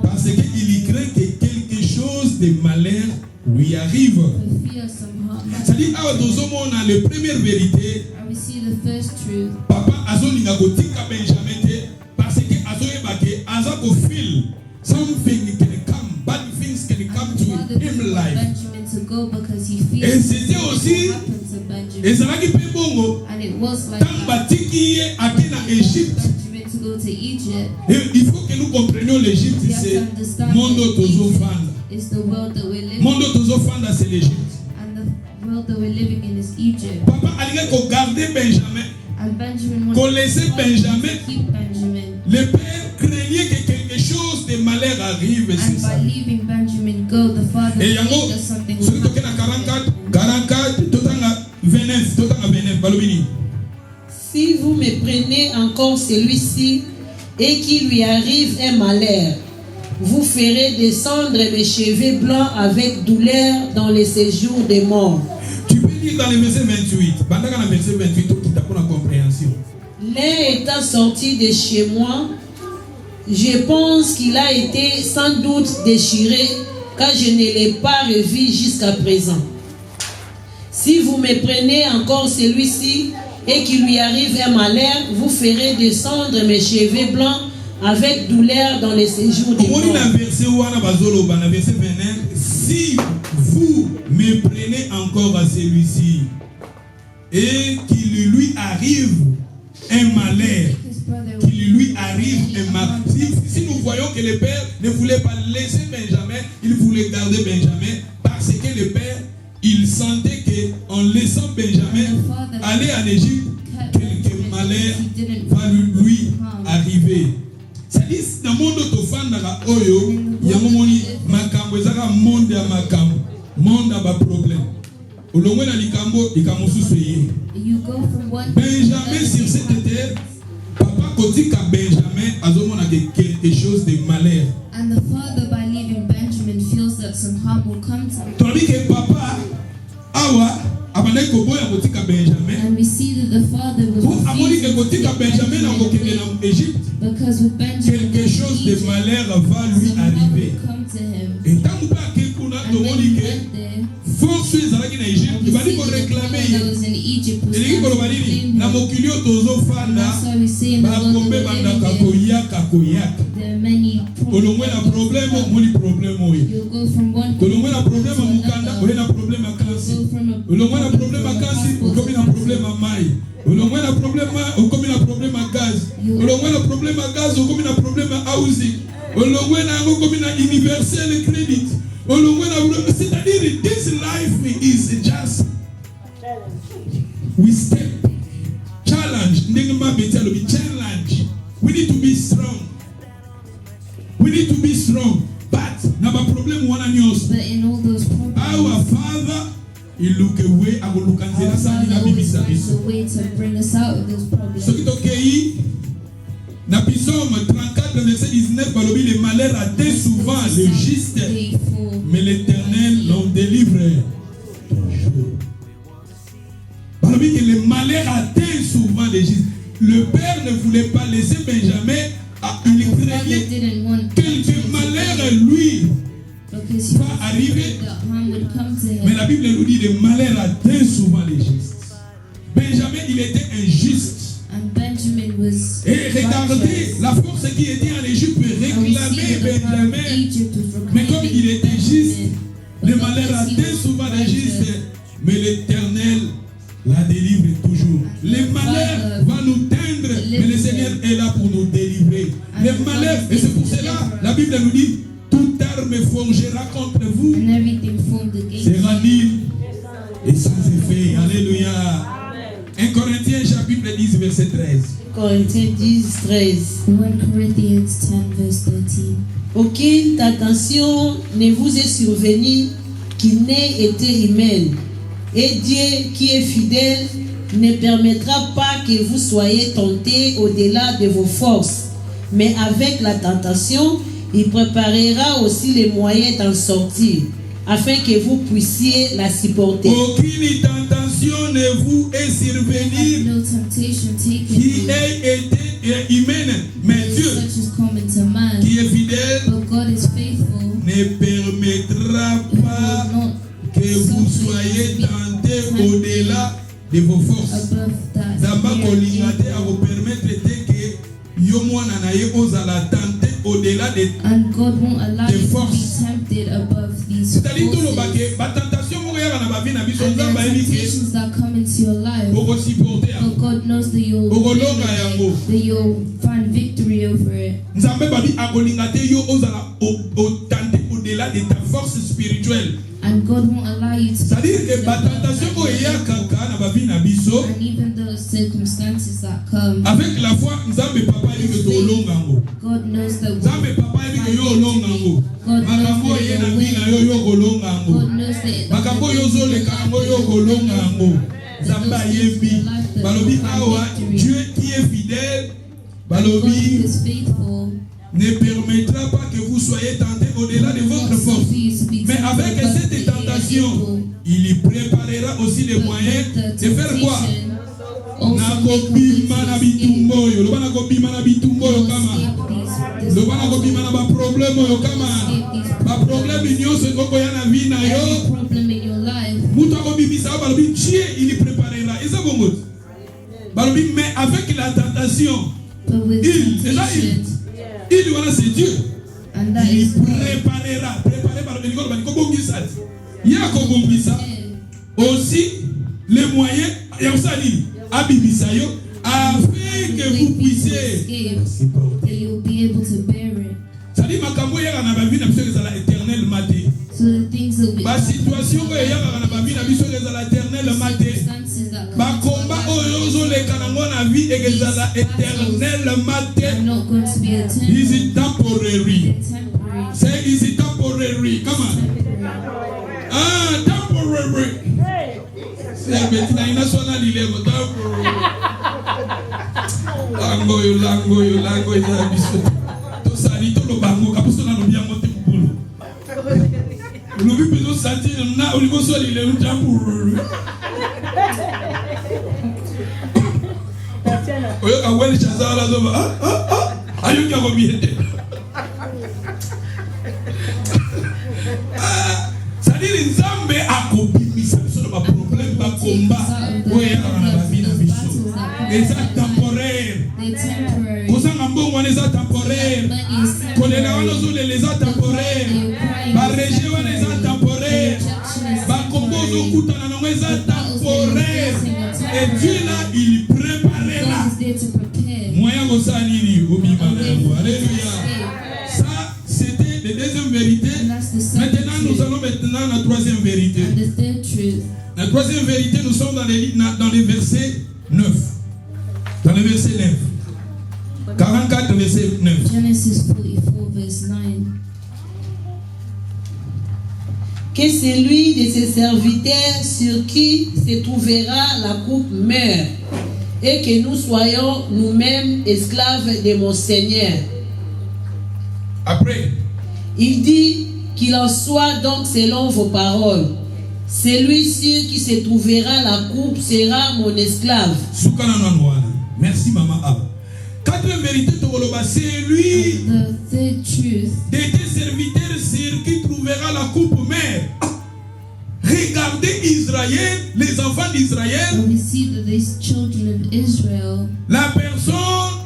[SPEAKER 1] Parce qu'il craint que quelque chose de malheur lui arrive.
[SPEAKER 2] for fear some harm.
[SPEAKER 1] C'est-à-dire, on a la première vérité.
[SPEAKER 2] And we see the first truth.
[SPEAKER 1] Papa azolinga kotika Benjamin te parce que azoyeba ke azako feel something can come, bad things can come to
[SPEAKER 2] Father
[SPEAKER 1] him
[SPEAKER 2] didn't want
[SPEAKER 1] life.
[SPEAKER 2] Benjamin to go because he
[SPEAKER 1] Et
[SPEAKER 2] fears
[SPEAKER 1] c'était
[SPEAKER 2] something
[SPEAKER 1] aussi-
[SPEAKER 2] will happen to Benjamin.
[SPEAKER 1] ezalaki mpe bongo
[SPEAKER 2] And it was like
[SPEAKER 1] ntango
[SPEAKER 2] that.
[SPEAKER 1] batiki ye ake na Égypte.
[SPEAKER 2] Benjamin to go to Egypt.
[SPEAKER 1] Et il faut que nous comprenions l'Égypte,
[SPEAKER 2] We have to
[SPEAKER 1] c'est
[SPEAKER 2] understand
[SPEAKER 1] mondo
[SPEAKER 2] that
[SPEAKER 1] tozofanda.
[SPEAKER 2] It's the world that we're living
[SPEAKER 1] Mondo tozofanda c'est l'Égypte.
[SPEAKER 2] and the world that we're living in is Egypt.
[SPEAKER 1] Papa alingi kogarder Benjamin,
[SPEAKER 2] And Benjamin
[SPEAKER 1] qu'on laissait Benjamin.
[SPEAKER 2] to keep Benjamin.
[SPEAKER 1] le père craignait que quelque chose de malheur arrive sur
[SPEAKER 2] And
[SPEAKER 1] sa
[SPEAKER 2] by
[SPEAKER 1] vie.
[SPEAKER 2] leaving Benjamin go, the father
[SPEAKER 1] Et
[SPEAKER 2] knew
[SPEAKER 1] yango
[SPEAKER 2] that something
[SPEAKER 1] soki
[SPEAKER 2] would
[SPEAKER 1] tokei na
[SPEAKER 2] happen.
[SPEAKER 1] 44 totanga 29 balobi nini?
[SPEAKER 3] Si vous me prenez encore celui-ci et qu'il lui arrive un malheur, vous ferez descendre mes cheveux blancs avec douleur dans le séjour des morts.
[SPEAKER 1] Tu peux lire dans le verset 28. Bandaka na verset 28 okita pour la compréhension.
[SPEAKER 3] L'un étant sorti de chez moi, je pense qu'il a été sans doute déchiré, car je ne l'ai pas revu jusqu'à présent. Si vous me prenez encore celui-ci et qu'il lui arrive un malheur, vous ferez descendre mes cheveux blancs avec douleur dans le séjour des
[SPEAKER 1] Omoni na
[SPEAKER 3] morts.
[SPEAKER 1] verset wana bazoloba na verset 29, si vous me prenez encore à celui-ci et qu'il lui arrive un malheur,
[SPEAKER 2] His brother
[SPEAKER 1] qu'il lui arrive un malheur. Si nous voyons que le père ne voulait pas laisser Benjamin, il voulait garder Benjamin parce que le père, il sentait qu'en laissant Benjamin aller en Égypte, quelque malheur va lui arriver. C'est-à-dire, dans le monde tofandaka oyo, yango moni makambo ezaka monde ya makambo, monde ya ba problème. Olongwe na likambo ikamususu ye.
[SPEAKER 2] you go from one
[SPEAKER 1] Benjamin sur cette terre, papa kotika Benjamin azomona que quelque chose de malheur.
[SPEAKER 2] and the father by leaving Benjamin feels that some harm will come to him.
[SPEAKER 1] Tandis que papa awa abandaki koboya kotika Benjamin.
[SPEAKER 2] And we see that the father was
[SPEAKER 1] Pour amoni que
[SPEAKER 2] refusing to
[SPEAKER 1] kotika
[SPEAKER 2] let
[SPEAKER 1] Benjamin na kokende
[SPEAKER 2] Benjamin
[SPEAKER 1] na Égypte,
[SPEAKER 2] because with Benjamin
[SPEAKER 1] quelque chose de malheur va lui
[SPEAKER 2] some harm
[SPEAKER 1] arriver.
[SPEAKER 2] will come to him.
[SPEAKER 1] Et tant que ake kuna
[SPEAKER 2] And when
[SPEAKER 1] tomoni
[SPEAKER 2] he
[SPEAKER 1] que
[SPEAKER 2] went there,
[SPEAKER 1] force ezalaki na Égypte,
[SPEAKER 2] and we
[SPEAKER 1] bali
[SPEAKER 2] see
[SPEAKER 1] ko
[SPEAKER 2] that the
[SPEAKER 1] réclamer
[SPEAKER 2] people that
[SPEAKER 1] ye.
[SPEAKER 2] was in Egypt was
[SPEAKER 1] Elingi koloba
[SPEAKER 2] trying to
[SPEAKER 1] nini?
[SPEAKER 2] claim
[SPEAKER 1] Na
[SPEAKER 2] him.
[SPEAKER 1] mokili oyo
[SPEAKER 2] And
[SPEAKER 1] tozofanda,
[SPEAKER 2] that's why we see in the world
[SPEAKER 1] bakombe
[SPEAKER 2] that we're
[SPEAKER 1] bandaka
[SPEAKER 2] living in,
[SPEAKER 1] koyaka.
[SPEAKER 2] there are many
[SPEAKER 1] Olongwe na problème, moni problème oyo.
[SPEAKER 2] You'll go from one
[SPEAKER 1] Olongwe na problème
[SPEAKER 2] to
[SPEAKER 1] mukanda,
[SPEAKER 2] another.
[SPEAKER 1] oye na problème
[SPEAKER 2] You'll
[SPEAKER 1] akansi.
[SPEAKER 2] go from a
[SPEAKER 1] Olongwe na problème akansi, okomi na problème a mai. Olongwe na problème okomi na problème a gaz. Olongwe na problème a gaz, okomi na problème a housing. Olongwe na yango okomi na universel credit. Olongwe na, c'est-à-dire this life is just we step challenge. Ndenge mabeti alobi challenge. We need to be strong. We need to be strong. But na ba problem wana nyonso.
[SPEAKER 2] But in all those problems,
[SPEAKER 1] Our Father, il look away, akoluka nzela
[SPEAKER 2] our
[SPEAKER 1] sali
[SPEAKER 2] Father
[SPEAKER 1] na
[SPEAKER 2] always
[SPEAKER 1] bibisa
[SPEAKER 2] finds
[SPEAKER 1] biso.
[SPEAKER 2] a way to bring us out of those problems.
[SPEAKER 1] Soki tokei na Psaume 34 verset 19 balobi le malheur atteint souvent le juste,
[SPEAKER 2] Faithful.
[SPEAKER 1] mais l'Éternel l'en délivre toujours. Balobi que le malheur atteint souvent le juste. Le père ne voulait pas laisser Benjamin, il
[SPEAKER 2] The father
[SPEAKER 1] craignait
[SPEAKER 2] didn't want
[SPEAKER 1] quelque malheur lui
[SPEAKER 2] because he
[SPEAKER 1] va
[SPEAKER 2] was
[SPEAKER 1] arriver.
[SPEAKER 2] afraid that harm would come to
[SPEAKER 1] Mais
[SPEAKER 2] him.
[SPEAKER 1] la Bible nous dit le malheur atteint souvent les justes. Benjamin, il était injuste.
[SPEAKER 2] And Benjamin was
[SPEAKER 1] Et regardez
[SPEAKER 2] righteous.
[SPEAKER 1] la force qui était en Égypte pour
[SPEAKER 2] And we see
[SPEAKER 1] réclamer
[SPEAKER 2] that the power of
[SPEAKER 1] Benjamin.
[SPEAKER 2] Egypt was
[SPEAKER 1] Mais comme il
[SPEAKER 2] reclaiming
[SPEAKER 1] était juste,
[SPEAKER 2] Benjamin.
[SPEAKER 1] le
[SPEAKER 2] But
[SPEAKER 1] malheur
[SPEAKER 2] because he
[SPEAKER 1] atteint
[SPEAKER 2] was
[SPEAKER 1] souvent les
[SPEAKER 2] righteous,
[SPEAKER 1] justes. Mais l'Éternel la délivre toujours. Le malheur va nous teindre, mais le Seigneur est là pour nous délivrer. Le malheur, et c'est pour cela, la Bible nous dit, toute arme forgera contre vous
[SPEAKER 2] and everything formed against
[SPEAKER 1] sera
[SPEAKER 2] him.
[SPEAKER 1] nul et sans effet. Alléluia. 1 Corinthiens chapitre 10 verset 13.
[SPEAKER 3] Corinthiens 10, 13.
[SPEAKER 2] 1 Corinthians 10 verse 13.
[SPEAKER 3] Aucune tentation ne vous est survenue qui n'ait été humaine. Et Dieu qui est fidèle ne permettra pas que vous soyez tentés au-delà de vos forces. Mais avec la tentation, il préparera aussi les moyens d'en sortir, afin que vous puissiez la supporter.
[SPEAKER 1] Aucune tentation tentation ne vous est survenue
[SPEAKER 2] no temptation taken
[SPEAKER 1] qui
[SPEAKER 2] you
[SPEAKER 1] ait été humaine, mais Dieu,
[SPEAKER 2] such as common to man.
[SPEAKER 1] qui est fidèle,
[SPEAKER 2] But God is faithful.
[SPEAKER 1] ne permettra
[SPEAKER 2] He
[SPEAKER 1] pas
[SPEAKER 2] will not
[SPEAKER 1] que vous soyez tentés au-delà de vos forces.
[SPEAKER 2] above that.
[SPEAKER 1] Zamba
[SPEAKER 2] We are
[SPEAKER 1] kolinga te
[SPEAKER 2] able.
[SPEAKER 1] akopermettre te ke yo mwana na ye ozala tenté au-delà de.
[SPEAKER 2] And God won't allow
[SPEAKER 1] The
[SPEAKER 2] you to
[SPEAKER 1] force.
[SPEAKER 2] be tempted above these
[SPEAKER 1] C'est-à-dire toloba
[SPEAKER 2] forces.
[SPEAKER 1] ke batentation moko yaka na bavi na biso
[SPEAKER 2] And there
[SPEAKER 1] nzambe
[SPEAKER 2] are
[SPEAKER 1] ayebi ke
[SPEAKER 2] temptations that come into your life.
[SPEAKER 1] okosupporte
[SPEAKER 2] But
[SPEAKER 1] yango.
[SPEAKER 2] God knows that you'll
[SPEAKER 1] Okolonga yango.
[SPEAKER 2] that you'll find victory over it.
[SPEAKER 1] Nzambe babi akolinga te yo ozala tenté au-delà de ta force spirituelle.
[SPEAKER 2] And God won't allow you to
[SPEAKER 1] C'est-à-dire
[SPEAKER 2] be
[SPEAKER 1] que
[SPEAKER 2] tempted above
[SPEAKER 1] batentation
[SPEAKER 2] that
[SPEAKER 1] oyo
[SPEAKER 2] level.
[SPEAKER 1] eyakaka na bavi na biso
[SPEAKER 2] And even those circumstances that come,
[SPEAKER 1] avec la foi nzambe papa ayebi ke tolonga yango.
[SPEAKER 2] God knows that
[SPEAKER 1] Nzambe papa ayebi ke yo olonga yango.
[SPEAKER 2] God
[SPEAKER 1] Makambo
[SPEAKER 2] knows
[SPEAKER 1] oye
[SPEAKER 2] that
[SPEAKER 1] na
[SPEAKER 2] you'll
[SPEAKER 1] bina
[SPEAKER 2] win.
[SPEAKER 1] yo yo kolonga yango.
[SPEAKER 2] God knows that
[SPEAKER 1] Makambo oyo ozoleka yango yo kolonga yango. Nzambe ayebi. Balobi awa Dieu qui est fidèle,
[SPEAKER 2] God
[SPEAKER 1] balobi
[SPEAKER 2] is faithful.
[SPEAKER 1] ne permettra pas que vous soyez tentés au-delà de votre force. Mais avec cette tentation, il y préparera aussi les moyens de faire quoi? Nakobima na bitumbo oyo. Loba nakobima na bitumbo oyo kama. Loba nakobima na ba problème oyo kama. Ba problème nyonso ekokoya na vie na yo.
[SPEAKER 2] Every problem in your life,
[SPEAKER 1] Mutu akobimisa yo balobi Dieu il y préparera. Eza bongo. Balobi mais avec la tentation,
[SPEAKER 2] but with temptation,
[SPEAKER 1] il voilà c'est Dieu.
[SPEAKER 2] and that
[SPEAKER 1] Il
[SPEAKER 2] is
[SPEAKER 1] préparera. Préparer par le Nicolas Baniko Bongisa. Yako Bongisa. Aussi les moyens. Yausani. Abibisa yo. Afin que vous puissiez.
[SPEAKER 2] that you'll be able to bear it.
[SPEAKER 1] Ça dit makambo yaka na bavi na biso ezala éternel maté.
[SPEAKER 2] So the things that we
[SPEAKER 1] Ba situation oyo yaka na bavi na biso ezala éternel maté.
[SPEAKER 2] circumstances that come
[SPEAKER 1] Ba combat oyo ozoleka nango na vie ezala éternel maté.
[SPEAKER 2] are not going to be a
[SPEAKER 1] Is it temporary?
[SPEAKER 2] temporary.
[SPEAKER 1] Say is it temporary? Come on. Ah, temporary. C'est betina inational ilego temporary. Lango yo ya biso. To sali to lo bango kapuso na lo biango te mbulu. Lo bi biso santi na oligo so ile temporary. Oyo ka weli chazala zo ayo kya ko biete. C'est-à-dire nzambe akobimisa biso na ba problème ba combat oyo na ba vie na biso. Eza temporaire.
[SPEAKER 2] They're temporary.
[SPEAKER 1] Kozanga mbongo wana eza temporaire.
[SPEAKER 2] Money is
[SPEAKER 1] Kolela wana
[SPEAKER 2] temporary.
[SPEAKER 1] ozolela eza temporaire. Baregie wana eza temporaire. Bakombo ozokutana nango eza temporaire. Et Dieu là il préparera.
[SPEAKER 2] God is there to prepare.
[SPEAKER 1] Moyen kosala nini obima na yango. Alléluia. Ça c'était la deuxième vérité.
[SPEAKER 2] And that's the second
[SPEAKER 1] Maintenant nous
[SPEAKER 2] truth.
[SPEAKER 1] allons maintenant la troisième vérité.
[SPEAKER 2] And the third truth.
[SPEAKER 1] La troisième vérité, nous sommes dans les versets 9. Dans le verset 9. 44, verset 9.
[SPEAKER 2] Genesis 44 verse 9.
[SPEAKER 3] Que celui de ses serviteurs sur qui se trouvera la coupe meure, et que nous soyons nous-mêmes esclaves de mon Seigneur.
[SPEAKER 1] Après,
[SPEAKER 3] Il dit qu'il en soit donc selon vos paroles. Celui sur qui se trouvera la coupe sera mon esclave.
[SPEAKER 1] Soukana Nanouana. Merci Maman Abba. Quatrième vérité, c'est lui
[SPEAKER 2] The third truth.
[SPEAKER 1] de tes serviteurs sur qui trouvera la coupe mère. Regardez Israël, les enfants d'Israël,
[SPEAKER 2] And we see that these children of Israel,
[SPEAKER 1] la personne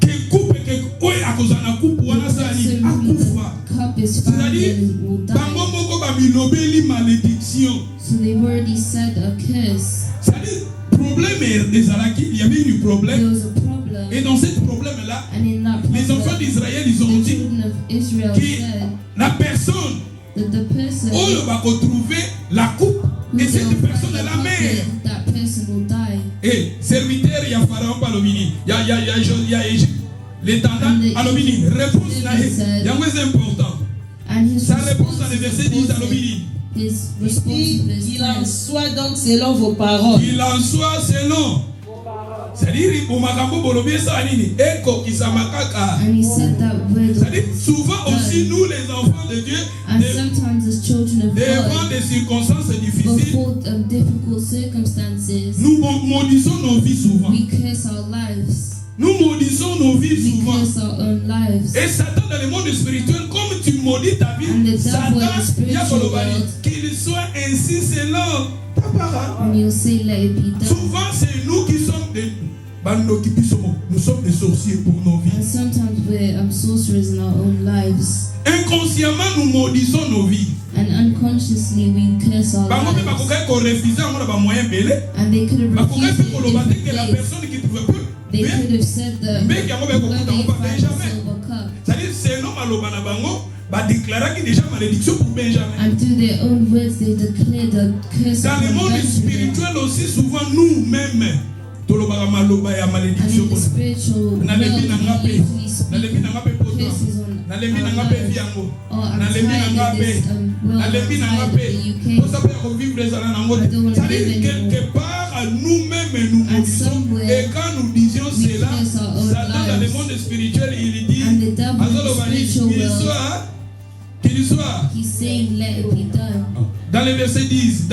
[SPEAKER 1] qui coupe, qui coupe, à cause de la coupe,
[SPEAKER 2] the person who the cup is found
[SPEAKER 1] c'est-à-dire,
[SPEAKER 2] in will die.
[SPEAKER 1] bango moko bamilobeli malédiction.
[SPEAKER 2] So they've already said a curse.
[SPEAKER 1] C'est-à-dire, problème ezalaki, il y avait eu
[SPEAKER 2] There
[SPEAKER 1] problème.
[SPEAKER 2] was a problem.
[SPEAKER 1] Et dans ce problème-là,
[SPEAKER 2] And in that
[SPEAKER 1] les enfants
[SPEAKER 2] problem,
[SPEAKER 1] d'Israël, ils ont
[SPEAKER 2] the
[SPEAKER 1] dit
[SPEAKER 2] children of Israel
[SPEAKER 1] que
[SPEAKER 2] said
[SPEAKER 1] la personne
[SPEAKER 2] that the person
[SPEAKER 1] où va retrouver la coupe,
[SPEAKER 2] who
[SPEAKER 1] et cette
[SPEAKER 2] will
[SPEAKER 1] personne
[SPEAKER 2] find
[SPEAKER 1] est
[SPEAKER 2] the
[SPEAKER 1] la
[SPEAKER 2] cup,
[SPEAKER 1] mère.
[SPEAKER 2] that person will die.
[SPEAKER 1] Et serviteur, il y a Pharaon Palomini, il y a Égypte. L'étendard Alomini, réponse là, il y a moins important.
[SPEAKER 2] And his
[SPEAKER 1] Sa réponse dans le verset 10 Alomini.
[SPEAKER 2] his
[SPEAKER 3] Il
[SPEAKER 2] response
[SPEAKER 3] dit
[SPEAKER 2] in verse
[SPEAKER 3] qu'il en
[SPEAKER 2] 10.
[SPEAKER 3] soit donc selon vos paroles.
[SPEAKER 1] Il en soit selon. C'est-à-dire, au makambo bolobi ça nini eko kisamakaka.
[SPEAKER 2] And he said that word
[SPEAKER 1] C'est-à-dire, souvent aussi nous les enfants de Dieu,
[SPEAKER 2] and sometimes as children of
[SPEAKER 1] devant
[SPEAKER 2] God,
[SPEAKER 1] des circonstances difficiles,
[SPEAKER 2] before difficult circumstances,
[SPEAKER 1] nous maudissons nos vies souvent.
[SPEAKER 2] we curse our lives.
[SPEAKER 1] Nous maudissons nos vies
[SPEAKER 2] We
[SPEAKER 1] souvent.
[SPEAKER 2] curse our own lives.
[SPEAKER 1] Et Satan dans le monde spirituel, comme tu maudis ta vie,
[SPEAKER 2] And the devil
[SPEAKER 1] Satan,
[SPEAKER 2] in the spiritual world,
[SPEAKER 1] qu'il soit ainsi selon ta parole.
[SPEAKER 2] and you'll say, let it be done.
[SPEAKER 1] Souvent, c'est nous qui sommes nous sommes des sorciers pour nos vies.
[SPEAKER 2] And sometimes we're sorcerers in our own lives.
[SPEAKER 1] Inconsciemment, nous maudissons nos vies.
[SPEAKER 2] And unconsciously we curse our
[SPEAKER 1] And
[SPEAKER 2] lives. And they could have refused it in different ways. They could have said that whoever you find a silver cup.
[SPEAKER 1] C'est-à-dire, c'est non maloba na bango, ba déclarer déjà malédiction pour Benjamin.
[SPEAKER 2] And through their own words they declared the curse
[SPEAKER 1] Dans le monde
[SPEAKER 2] upon Benjamin.
[SPEAKER 1] spirituel aussi, souvent nous-mêmes, tolobaka maloba ya
[SPEAKER 2] And
[SPEAKER 1] malédiction.
[SPEAKER 2] in the spiritual world,
[SPEAKER 1] Nalembi na
[SPEAKER 2] we
[SPEAKER 1] ngape,
[SPEAKER 2] usually speak
[SPEAKER 1] nalembi na ngape poto,
[SPEAKER 2] curses on
[SPEAKER 1] nalembi na
[SPEAKER 2] our
[SPEAKER 1] ngape
[SPEAKER 2] lives.
[SPEAKER 1] viango,
[SPEAKER 2] Oh, I'm
[SPEAKER 1] nalembi na
[SPEAKER 2] tired of
[SPEAKER 1] ngape,
[SPEAKER 2] this world,
[SPEAKER 1] nalembi
[SPEAKER 2] I'm
[SPEAKER 1] na
[SPEAKER 2] tired of
[SPEAKER 1] ngape.
[SPEAKER 2] the
[SPEAKER 1] Pour
[SPEAKER 2] UK.
[SPEAKER 1] ça faire revivre les années nango.
[SPEAKER 2] I don't wanna
[SPEAKER 1] C'est-à-dire
[SPEAKER 2] live anymore.
[SPEAKER 1] quelque part nous-mêmes nous maudissons.
[SPEAKER 2] somewhere
[SPEAKER 1] Et quand nous disions
[SPEAKER 2] we
[SPEAKER 1] cela,
[SPEAKER 2] curse our own
[SPEAKER 1] Satan dans le
[SPEAKER 2] lives.
[SPEAKER 1] monde spirituel il dit,
[SPEAKER 2] And the devil in the
[SPEAKER 1] Azolobani,
[SPEAKER 2] spiritual
[SPEAKER 1] qu'il
[SPEAKER 2] world,
[SPEAKER 1] soit, qu'il soit.
[SPEAKER 2] he's saying let it be done.
[SPEAKER 1] Dans le verset 10,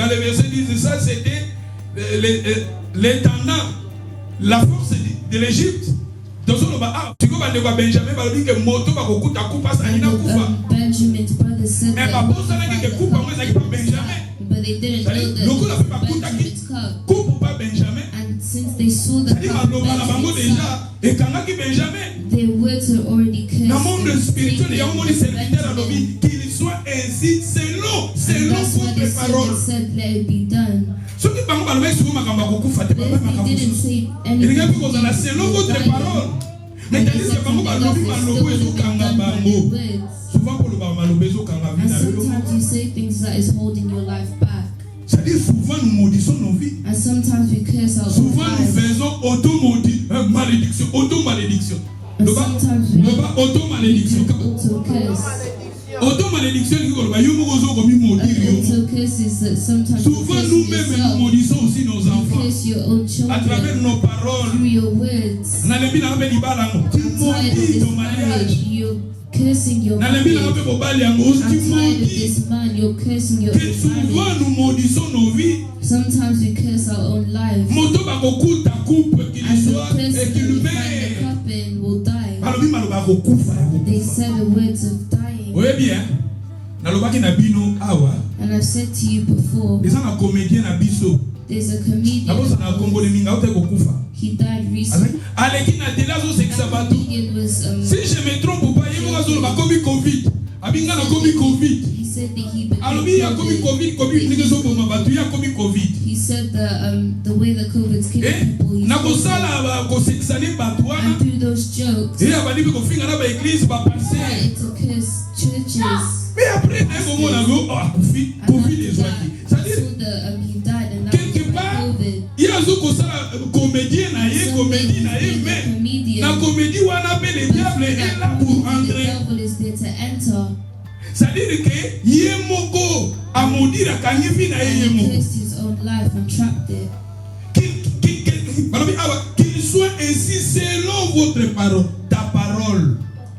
[SPEAKER 1] ça c'était l'intendant, la force de l'Égypte. Dans son tu vois Benjamin va dire que moto va couper à couper ça
[SPEAKER 2] And
[SPEAKER 1] ina kufa.
[SPEAKER 2] Benjamin's brother said
[SPEAKER 1] Mais
[SPEAKER 2] that
[SPEAKER 1] pas
[SPEAKER 2] he
[SPEAKER 1] pour ça
[SPEAKER 2] would
[SPEAKER 1] que
[SPEAKER 2] find
[SPEAKER 1] coupe
[SPEAKER 2] the
[SPEAKER 1] moi ça pas
[SPEAKER 2] cup,
[SPEAKER 1] Benjamin.
[SPEAKER 2] but they didn't know that
[SPEAKER 1] Le coup
[SPEAKER 2] it
[SPEAKER 1] la
[SPEAKER 2] was
[SPEAKER 1] fait pas couper
[SPEAKER 2] Benjamin's cup.
[SPEAKER 1] coupe pas Benjamin.
[SPEAKER 2] And since they saw the
[SPEAKER 1] C'est-à-dire
[SPEAKER 2] cup,
[SPEAKER 1] maloba na bango
[SPEAKER 2] Benjamin's
[SPEAKER 1] déjà
[SPEAKER 2] cup,
[SPEAKER 1] et quand qui Benjamin.
[SPEAKER 2] their words are already cursed.
[SPEAKER 1] Dans le monde
[SPEAKER 2] and
[SPEAKER 1] spirituel, il y a un monde
[SPEAKER 2] taken
[SPEAKER 1] serviteur à
[SPEAKER 2] Benjamin.
[SPEAKER 1] l'obéi qu'il soit ainsi selon
[SPEAKER 2] And that's why they
[SPEAKER 1] votre parole.
[SPEAKER 2] said let it be done.
[SPEAKER 1] Ce qui bango balobé sur makambo kokufa te
[SPEAKER 2] But
[SPEAKER 1] papa
[SPEAKER 2] if they
[SPEAKER 1] makambo.
[SPEAKER 2] didn't say
[SPEAKER 1] Il y a
[SPEAKER 2] anything,
[SPEAKER 1] plus qu'on a selon votre parole. Mais
[SPEAKER 2] and
[SPEAKER 1] tandis
[SPEAKER 2] they
[SPEAKER 1] que
[SPEAKER 2] said
[SPEAKER 1] bango
[SPEAKER 2] something else,
[SPEAKER 1] balobi
[SPEAKER 2] they still
[SPEAKER 1] malobo
[SPEAKER 2] would
[SPEAKER 1] ezo
[SPEAKER 2] have been
[SPEAKER 1] kanga
[SPEAKER 2] done by their
[SPEAKER 1] bango.
[SPEAKER 2] words.
[SPEAKER 1] Souvent pour le malobo ezo kanga
[SPEAKER 2] And
[SPEAKER 1] vida.
[SPEAKER 2] sometimes you say things that is holding your life back.
[SPEAKER 1] C'est-à-dire souvent nous maudissons nos vies.
[SPEAKER 2] And sometimes we curse our own
[SPEAKER 1] Souvent nous
[SPEAKER 2] lives.
[SPEAKER 1] faisons auto-malédiction, auto-malédiction.
[SPEAKER 2] And
[SPEAKER 1] Le bas
[SPEAKER 2] sometimes we
[SPEAKER 1] auto-malédiction.
[SPEAKER 2] auto-curse.
[SPEAKER 1] Auto-malédiction, yo mokozo komi
[SPEAKER 2] And
[SPEAKER 1] maudire yo.
[SPEAKER 2] auto-curse is that sometimes you
[SPEAKER 1] Souvent
[SPEAKER 2] curse
[SPEAKER 1] nous-mêmes nous
[SPEAKER 2] yourself.
[SPEAKER 1] maudissons aussi nos
[SPEAKER 2] You
[SPEAKER 1] enfants.
[SPEAKER 2] curse your own
[SPEAKER 1] À travers
[SPEAKER 2] children
[SPEAKER 1] nos paroles.
[SPEAKER 2] through your words.
[SPEAKER 1] Nalembi na ngape libala ngo. Tu
[SPEAKER 2] I'm tired of
[SPEAKER 1] maudis
[SPEAKER 2] this
[SPEAKER 1] ton mariage.
[SPEAKER 2] marriage. You're cursing your
[SPEAKER 1] Nalembi na
[SPEAKER 2] marriage.
[SPEAKER 1] ngape mobali yango.
[SPEAKER 2] I'm
[SPEAKER 1] Tu
[SPEAKER 2] tired of
[SPEAKER 1] maudis.
[SPEAKER 2] this man. You're cursing your
[SPEAKER 1] Que
[SPEAKER 2] own
[SPEAKER 1] souvent
[SPEAKER 2] marriage.
[SPEAKER 1] nous maudissons nos vies.
[SPEAKER 2] Sometimes we curse our own lives.
[SPEAKER 1] Moto bakokuta coupe qu'il
[SPEAKER 2] And the
[SPEAKER 1] soit et
[SPEAKER 2] person
[SPEAKER 1] qu'il
[SPEAKER 2] who find the
[SPEAKER 1] meurt.
[SPEAKER 2] cup in will die.
[SPEAKER 1] Balobi maloba kokufa.
[SPEAKER 2] They said the words of dying.
[SPEAKER 1] Oui bien. Nalobaki na bino awa.
[SPEAKER 2] And I've said to you before,
[SPEAKER 1] Eza na comédien na biso.
[SPEAKER 2] there's a comedian.
[SPEAKER 1] Nabosa na kongole minga ote kokufa.
[SPEAKER 2] He died recently.
[SPEAKER 1] Aleki na télé azosekisa
[SPEAKER 2] That
[SPEAKER 1] bato.
[SPEAKER 2] comedian was
[SPEAKER 1] Si je me trompe pas, ye moko azoloba komi Covid. Abinga na komi Covid.
[SPEAKER 2] he said that he
[SPEAKER 1] Alobi ya komi
[SPEAKER 2] became
[SPEAKER 1] Covid ndenge ezoboma bato ya komi Covid.
[SPEAKER 2] he said that the way the COVID's killing people, he
[SPEAKER 1] Na
[SPEAKER 2] said
[SPEAKER 1] kosala kosekisa ne bato
[SPEAKER 2] that.
[SPEAKER 1] wana.
[SPEAKER 2] And through those jokes,
[SPEAKER 1] Et abali bi kofinga na ba église ba passer.
[SPEAKER 2] started to curse churches.
[SPEAKER 1] Mais après un moment là akufi
[SPEAKER 2] And
[SPEAKER 1] Covid
[SPEAKER 2] after
[SPEAKER 1] ezwaki.
[SPEAKER 2] that,
[SPEAKER 1] C'est-à-dire
[SPEAKER 2] so he died, and that
[SPEAKER 1] quelque
[SPEAKER 2] was by
[SPEAKER 1] part
[SPEAKER 2] COVID.
[SPEAKER 1] ye azokosala comédien na ye
[SPEAKER 2] So
[SPEAKER 1] comédie na
[SPEAKER 2] he's
[SPEAKER 1] ye
[SPEAKER 2] a
[SPEAKER 1] mais
[SPEAKER 2] comedian.
[SPEAKER 1] na comédie wana pe le diable est là pour
[SPEAKER 2] The
[SPEAKER 1] entrer.
[SPEAKER 2] devil is there to enter.
[SPEAKER 1] C'est-à-dire que ye moko amodira kangi vi na ye
[SPEAKER 2] And he
[SPEAKER 1] moko.
[SPEAKER 2] cursed his own life and trapped it.
[SPEAKER 1] Qu'il soit ainsi selon votre parole. Ta parole.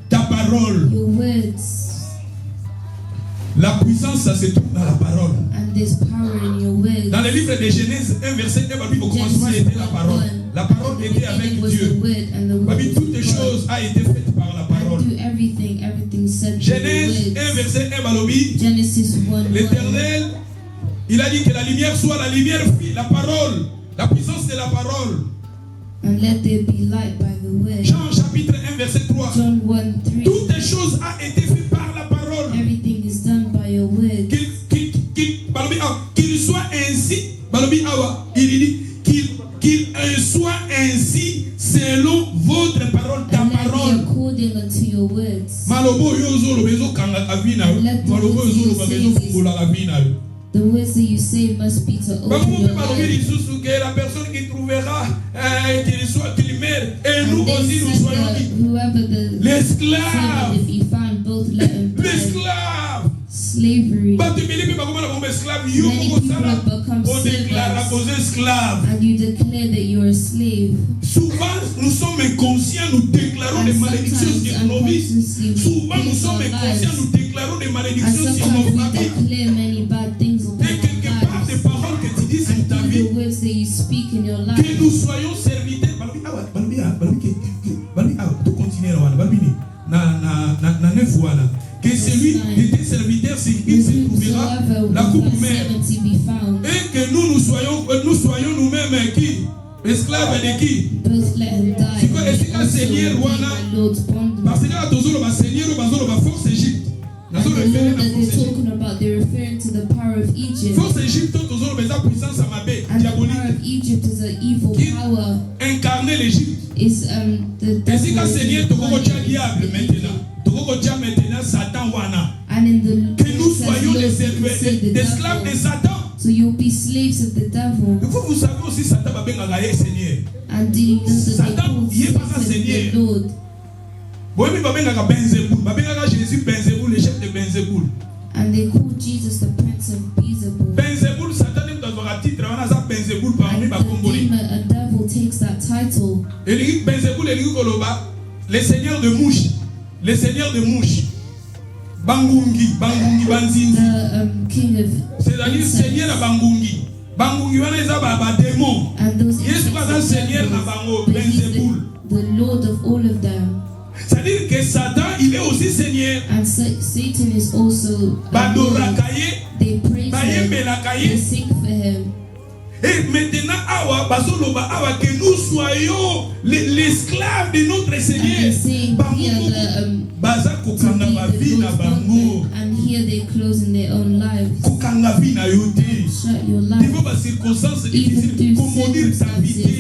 [SPEAKER 1] Ta parole.
[SPEAKER 2] Your words,
[SPEAKER 1] La puissance, ça se trouve dans la parole.
[SPEAKER 2] and there's power in your words.
[SPEAKER 1] Dans le livre de Genèse, un verset, au commencement était la parole. La parole était avec
[SPEAKER 2] was the
[SPEAKER 1] Dieu.
[SPEAKER 2] word, and the word was
[SPEAKER 1] Toutes les
[SPEAKER 2] with God.
[SPEAKER 1] choses ont été faites par la parole.
[SPEAKER 2] And through everything said through the
[SPEAKER 1] Genèse 1,
[SPEAKER 2] words.
[SPEAKER 1] verset 1, balobi.
[SPEAKER 2] Genesis 1:1.
[SPEAKER 1] L'Éternel, il a dit que la lumière soit, la lumière fit, la parole, la puissance de la parole.
[SPEAKER 2] And let there be light by the word.
[SPEAKER 1] Jean chapitre 1, verset 3.
[SPEAKER 2] John 1:3.
[SPEAKER 1] Toutes les choses ont été faites par la parole.
[SPEAKER 2] Everything is done by your word.
[SPEAKER 1] Qu'il soit ainsi, balobi awa, il dit qu'il soit ainsi selon votre parole, ta
[SPEAKER 2] And let
[SPEAKER 1] parole.
[SPEAKER 2] be according unto your words.
[SPEAKER 1] Malobo yozo lobezo kanga kavina, malobo yozo lobezo fungula kavina.
[SPEAKER 2] The words that you say must be to open
[SPEAKER 1] Balobo
[SPEAKER 2] your
[SPEAKER 1] balobi
[SPEAKER 2] life.
[SPEAKER 1] lisusu que la personne qui trouvera qu'il meurt et nous
[SPEAKER 2] And they
[SPEAKER 1] aussi nous
[SPEAKER 2] said
[SPEAKER 1] soyons
[SPEAKER 2] that whoever the
[SPEAKER 1] l'esclave,
[SPEAKER 2] servant, if he found both, let him die.
[SPEAKER 1] l'esclave.
[SPEAKER 2] slavery.
[SPEAKER 1] Many people have become
[SPEAKER 2] servants, and you declare that you are a slave.
[SPEAKER 1] Souvent, nous sommes inconscients, nous déclarons des malédictions sur nos vies. Souvent, nous sommes inconscients, nous déclarons des malédictions sur nos familles. Et quelque part, des paroles que tu dis sur ta vie, que nous soyons serviteurs. Tout continuer que celui qui était serviteur, c'est qu'il se trouvera la coupe mère. Et que nous soyons nous-mêmes qui esclaves de qui? C'est quoi le Seigneur Wana? Parce que là, le Seigneur va force Égypte. Force Égypte, la puissance diabolique qui incarnait l'Égypte. Et si le Seigneur te diable maintenant, Satan Wana. Que nous soyons des esclaves de Satan.
[SPEAKER 2] So you'll be slaves of the devil.
[SPEAKER 1] Vous savez aussi Satan va bien gagner Seigneur.
[SPEAKER 2] And do you know that
[SPEAKER 1] Satan
[SPEAKER 2] they call
[SPEAKER 1] Seigneur.
[SPEAKER 2] the Lord?
[SPEAKER 1] Oui, mais va bien gagner Benzeboul. Va bien gagner Jésus Benzeboul, le chef de Benzeboul.
[SPEAKER 2] And they call Jesus the Prince of Beelzebub.
[SPEAKER 1] Benzeboul, Satan aime d'avoir un titre. On a ça Benzeboul parmi les Congolais.
[SPEAKER 2] A devil takes that title.
[SPEAKER 1] Et Benzeboul, le seigneur de mouches. Le seigneur de mouches. Bangungi Banzinzi.
[SPEAKER 2] King of
[SPEAKER 1] c'est-à-dire seigneur à Bangungi. Bangungi wana eza ba démon. Yesu ka seigneur na bango Benzeboul.
[SPEAKER 2] The Lord of all of them.
[SPEAKER 1] C'est-à-dire que Satan il est aussi seigneur.
[SPEAKER 2] And Satan is also they praise him, they sing for him.
[SPEAKER 1] Et maintenant, que nous soyons l'esclave de notre Seigneur.
[SPEAKER 2] And here they close in their own lives. Shut your life. Even through circumstances,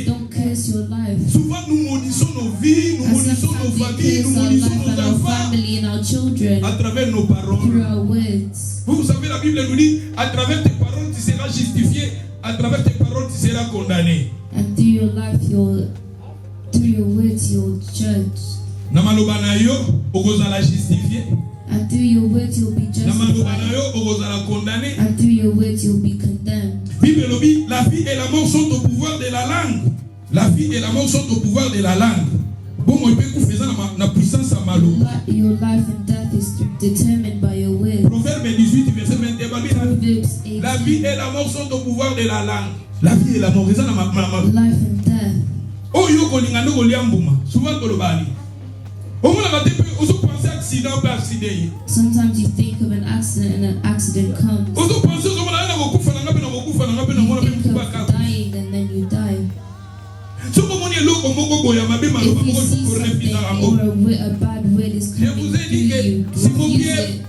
[SPEAKER 2] don't curse your life.
[SPEAKER 1] Souvent nous maudissons nos vies, nous maudissons nos familles, nous maudissons nos enfants à travers nos paroles.
[SPEAKER 2] Through our words.
[SPEAKER 1] Vous savez, la Bible nous dit, à travers tes paroles tu seras justifié. À travers tes paroles, tu seras condamné.
[SPEAKER 2] And through your life, through your words, you're judged.
[SPEAKER 1] Namalobana yo, ogozala justifié.
[SPEAKER 2] And through your words, you'll be
[SPEAKER 1] Namalobana
[SPEAKER 2] justified.
[SPEAKER 1] yo, ogozala condamné.
[SPEAKER 2] And through your words, you'll be condemned.
[SPEAKER 1] Bible dit, la vie et la mort sont au pouvoir de la langue. La vie et la mort sont au pouvoir de la langue. Bon, moi, je peux faire la puissance à malo.
[SPEAKER 2] Your life and death is determined by your words.
[SPEAKER 1] Proverbe 18, verset 21. La vie et la mort sont au pouvoir de la langue. La vie et la mort, c'est ça la
[SPEAKER 2] life and death.
[SPEAKER 1] Oh, yo kolingano koliambuma. Souvent kolobani.
[SPEAKER 2] Sometimes you think of an accident and an accident comes. You think of dying and then you die. If you see something or a bad word is coming to you, refuse it.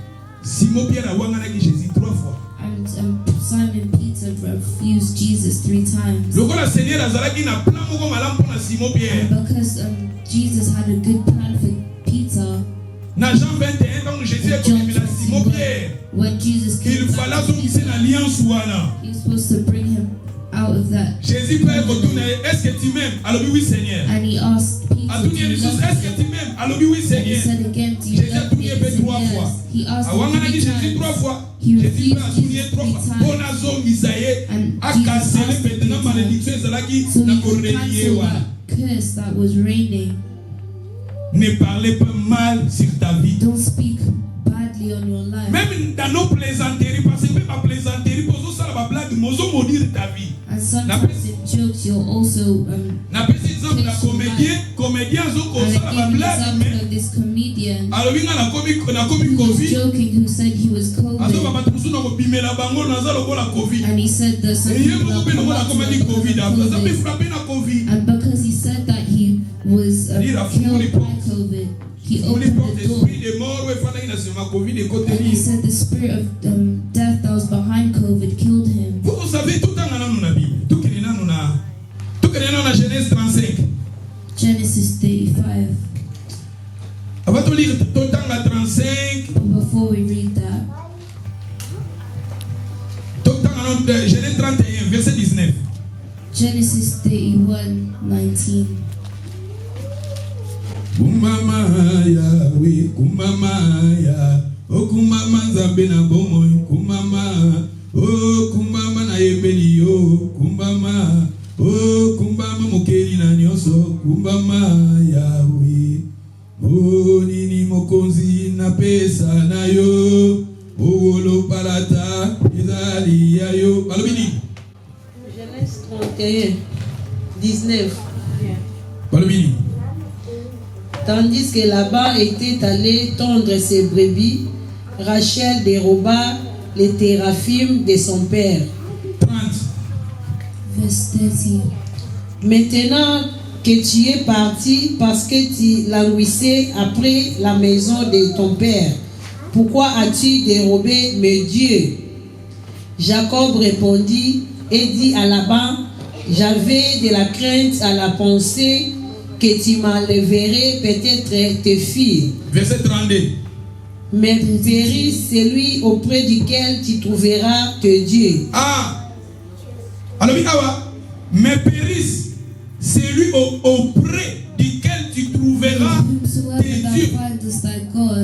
[SPEAKER 2] And Simon Peter refused Jesus 3 times. And because Jesus had a good plan for Peter,
[SPEAKER 1] Jean 21,
[SPEAKER 2] when Jesus came back, he was supposed to bring him out of that. And he asked Peter, do you love me? And he said again, do you love me? Yes. He asked him 3 times. He refused Jesus 3 times. And Jesus asked him 3 times. So he could cancel that curse that was raining.
[SPEAKER 1] Ne parlez pas mal sur ta vie.
[SPEAKER 2] Don't speak badly on your life.
[SPEAKER 1] Même dans nos plaisanteries, parce que même à plaisanterie, pour ça la blague, mozo maudire ta vie.
[SPEAKER 2] And sometimes in jokes you'll also
[SPEAKER 1] na pesi exemple la comédien zo ko ça la blague mais
[SPEAKER 2] this comedian
[SPEAKER 1] alors binga na komi covid
[SPEAKER 2] joking who said he was COVID.
[SPEAKER 1] Azo ba batusu na ko bimela bango na za lokola covid.
[SPEAKER 2] And he said that something
[SPEAKER 1] about COVID.
[SPEAKER 2] And because he said that he was killed by COVID, he opened the door. And he said the spirit of death that was behind COVID killed him.
[SPEAKER 1] Vous savez tout en allant dans la Bible. Tout que dans Genèse 35.
[SPEAKER 2] Genesis 35.
[SPEAKER 1] Avant de lire tout en 35.
[SPEAKER 2] Before we read that.
[SPEAKER 1] Tout en Genèse 31 verset 19.
[SPEAKER 2] Genesis 31:19.
[SPEAKER 1] Kumamaya, we kumamaya, Oh kumama nzambe na bomoi, kumama. Oh kumama na yebeli yo, kumama. Oh kumbama mokeli na nyoso, kumbama Yahweh. Oh nini mokonzi na pesa na yo. Oh lo palata ezali ya yo. Balobini.
[SPEAKER 3] Genèse 31, 19.
[SPEAKER 1] Balobini.
[SPEAKER 3] Tandis que Laban était allé tondre ses brebis, Rachel déroba les théraphim de son père.
[SPEAKER 1] 30.
[SPEAKER 2] Verse 30.
[SPEAKER 3] Maintenant que tu es parti parce que tu languissais après la maison de ton père, pourquoi as-tu dérobé mes dieux? Jacob répondit et dit à Laban, j'avais de la crainte à la pensée que tu m'enlèverais peut-être tes filles.
[SPEAKER 1] Verset 32.
[SPEAKER 3] Mais périsse celui auprès duquel tu trouveras tes dieux.
[SPEAKER 1] Ah, alors mais périsse celui auprès duquel tu trouveras tes dieux.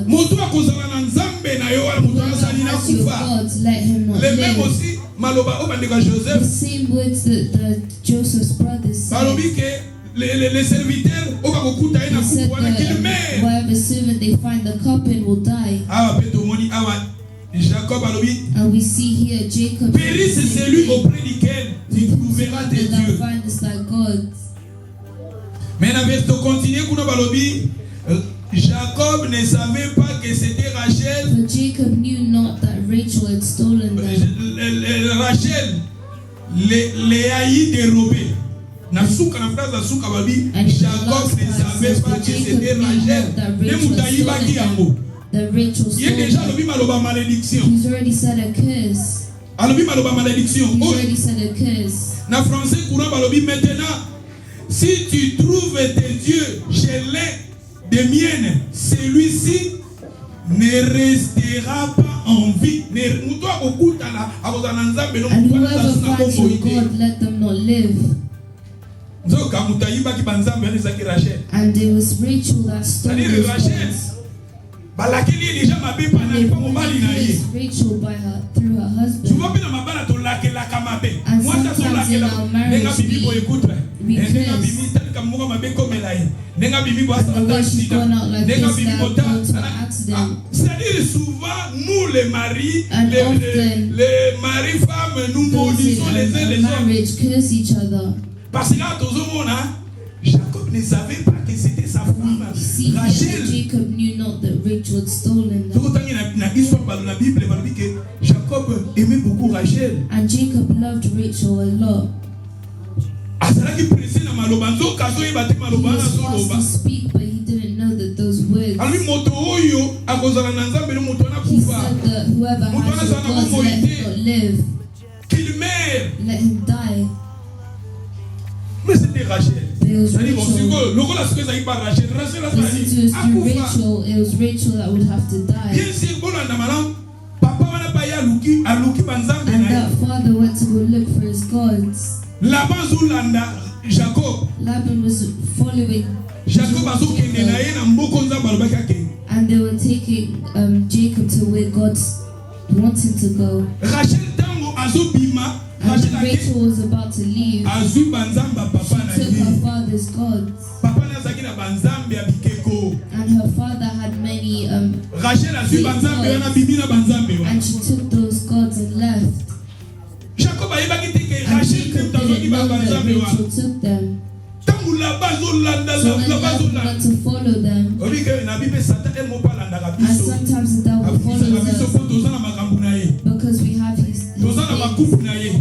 [SPEAKER 1] Moto akozala na nzambe na yo wala moto azali na kufa. Le même aussi maloba obandeka Joseph.
[SPEAKER 2] The same words that Joseph's brothers said.
[SPEAKER 1] Balobi ke les serviteurs obakokuta ina kufa wana qu'il meurt.
[SPEAKER 2] Wherever servant they find the couple will die.
[SPEAKER 1] Ah peto moni awa Jacob alobi.
[SPEAKER 2] And we see here Jacob.
[SPEAKER 1] Périsse celui auprès duquel tu trouveras tes dieux. Mais la version continue kuna balobi. Jacob ne savait pas que c'était Rachel.
[SPEAKER 2] But Jacob knew not that Rachel had stolen them.
[SPEAKER 1] Rachel les haït dérobé. Na souka na phrase na souka babi. Jacob ne savait pas que c'était Rachel. Ne mutayi baki yango.
[SPEAKER 2] That Rachel stole.
[SPEAKER 1] Il est déjà lobi maloba malédiction.
[SPEAKER 2] He's already said a curse.
[SPEAKER 1] Alobi maloba malédiction.
[SPEAKER 2] He's already said a curse.
[SPEAKER 1] Na français courant balobi maintenant. Si tu trouves tes dieux chez l'un des miennes, celui-ci ne restera pas en vie.
[SPEAKER 2] And whoever finds your God, let them not live. And it was Rachel that stole those gods. Rachel by her through her husband. And sometimes in our marriage we curse. The way she's gone out like this, that gone to an accident.
[SPEAKER 1] C'est-à-dire souvent nous les maris,
[SPEAKER 2] And
[SPEAKER 1] les maris-femmes, nous maudissons les uns les autres.
[SPEAKER 2] Marriage curse each other.
[SPEAKER 1] Parce que là, tout le monde, Jacob ne savait pas que c'était sa femme.
[SPEAKER 2] See,
[SPEAKER 1] Rachel.
[SPEAKER 2] Jacob knew not that Rachel had stolen them.
[SPEAKER 1] La Bible dit que Jacob aimait beaucoup Rachel.
[SPEAKER 2] And Jacob loved Rachel a lot. He was forced to speak, but he didn't know that those words. He said that whoever has your gods, let him not live. Let him die.
[SPEAKER 1] Mais c'était Rachel.
[SPEAKER 2] It was
[SPEAKER 1] Rachel.
[SPEAKER 2] Listen to us through Rachel. It was Rachel that would have to die. And that father went to go look for his gods. Laban was following
[SPEAKER 1] Jacob.
[SPEAKER 2] And they were taking Jacob to where God wanted to go. And when Rachel was about to leave, she took her father's gods. And her father had many gods, and she took those gods and left. And Jacob didn't know that Rachel took them. So when Laban began to follow them, and sometimes the devil follows us because we have his things,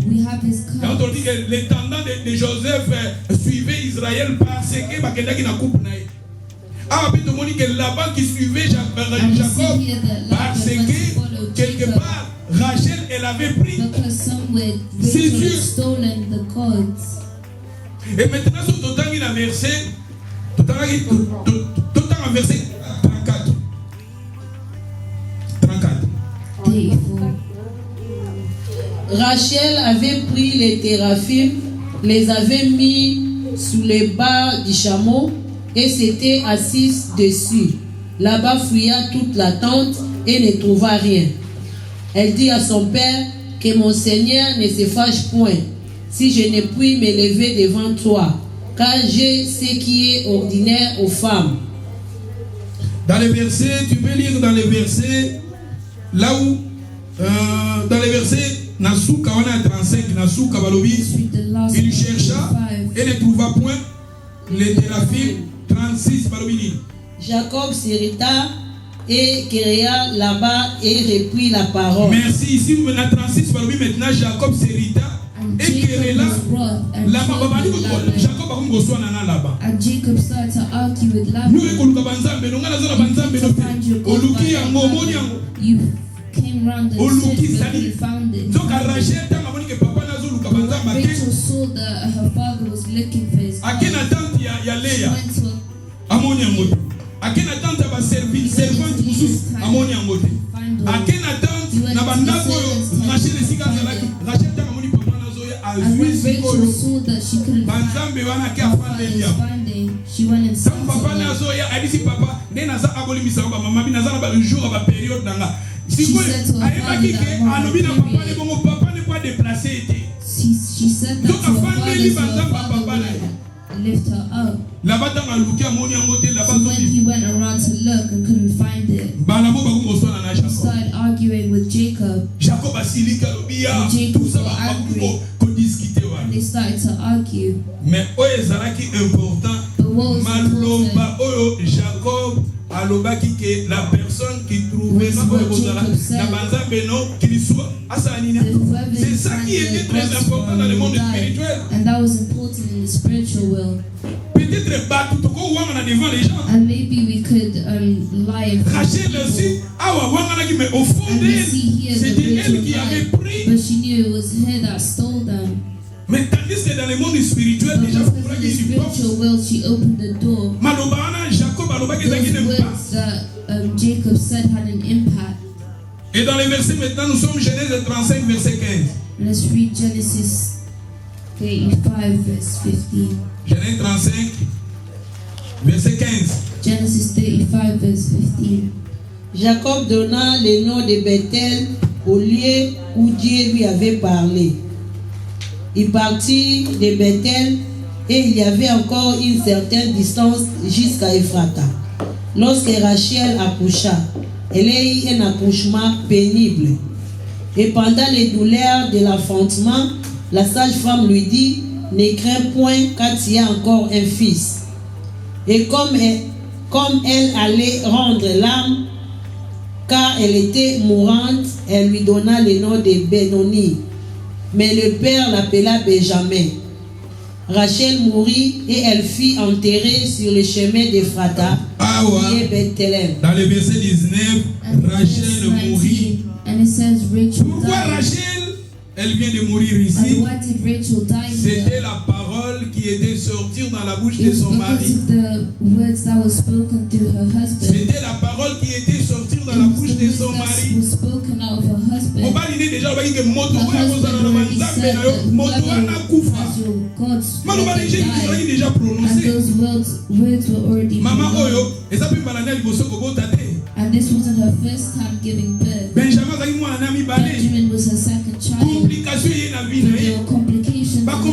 [SPEAKER 2] we have his cup.
[SPEAKER 1] Les tendants de Joseph suivaient Israël parce que ah, puis tout le monde dit que Laban qui suivait Jacob parce que quelque part Rachel elle avait pris ses dieux. Et maintenant sur tout temps il a versé tout temps verset 34.
[SPEAKER 3] Rachel avait pris les téraphim, les avait mis sous les bas du chameau et s'était assise dessus. Là-bas fouilla toute la tente et ne trouva rien. Elle dit à son père que mon Seigneur ne se fâche point si je ne puis me lever devant toi, car j'ai ce qui est ordinaire aux femmes.
[SPEAKER 1] Dans les versets, tu peux lire dans les versets, là où, dans les versets, Nasuka, on a 35, Nasuka Balobi, il chercha et ne trouva point les téraphim, 36 Balobi.
[SPEAKER 3] Jacob s'irrita et créa là-bas et reprit la parole.
[SPEAKER 1] Merci. Ici, on a 36 Balobi, maintenant Jacob s'irrita et créa là-bas. Jacob a reçu un là-bas.
[SPEAKER 2] And Jacob started to argue with Laban. You came round and said where you found it. When Rachel saw that her father was looking for his father, she went to and when Rachel saw that she couldn't find her father's finding, she went and said she said that to her father would lift her up. So when he went around to look and couldn't find it, he started arguing with Jacob. And Jacob was angry. And they started to argue. But what was important,
[SPEAKER 1] alobaki que la personne qui trouvait c'est ça qui était très important dans le monde spirituel.
[SPEAKER 2] And that was important in the spiritual world.
[SPEAKER 1] Peut-être battu toko wanga devant les gens.
[SPEAKER 2] And maybe we could lie in front of
[SPEAKER 1] Rachel aussi awa wanga qui mais au fond d'elle c'était elle qui avait pris.
[SPEAKER 2] But she knew it was her that stole them.
[SPEAKER 1] Mais tandis que dans le monde spirituel déjà
[SPEAKER 2] in the spiritual world she opened the door.
[SPEAKER 1] Malobana Jacob alobaki
[SPEAKER 2] those words that Jacob said had an impact.
[SPEAKER 1] Et dans les versets maintenant nous sommes Genèse 35 verset 15.
[SPEAKER 2] Let's read Genesis 35 verse 15.
[SPEAKER 1] Genèse 35 verset 15.
[SPEAKER 2] Genesis 35 verse 15.
[SPEAKER 3] Jacob donna le nom de Bethel au lieu où Dieu lui avait parlé. Il partit de Bethel et il y avait encore une certaine distance jusqu'à Ephrata. Lorsque Rachel accoucha, elle a eu un accouchement pénible. Et pendant les douleurs de l'enfantement, la sage-femme lui dit: ne crains point, car tu as encore un fils. Et comme elle allait rendre l'âme, car elle était mourante, elle lui donna le nom de Benoni. Mais le père l'appela Benjamin. Rachel mourut et elle fut enterrée sur le chemin d'Ephrata, qui est Bethléem.
[SPEAKER 1] Dans le verset 19, Rachel mourut. Pourquoi Rachel, elle vient de mourir ici? C'était la parole qui était sortie dans la bouche de son mari. C'était la parole qui était sortie dans la bouche de son mari. On va dire déjà que moto wana kufa. Maloba déjà prononcé. Maman oyo, eza pe balana liboso kobota te.
[SPEAKER 2] And this wasn't her first time giving birth.
[SPEAKER 1] Benjamin
[SPEAKER 2] was her second child.
[SPEAKER 1] There
[SPEAKER 2] were complications in her life.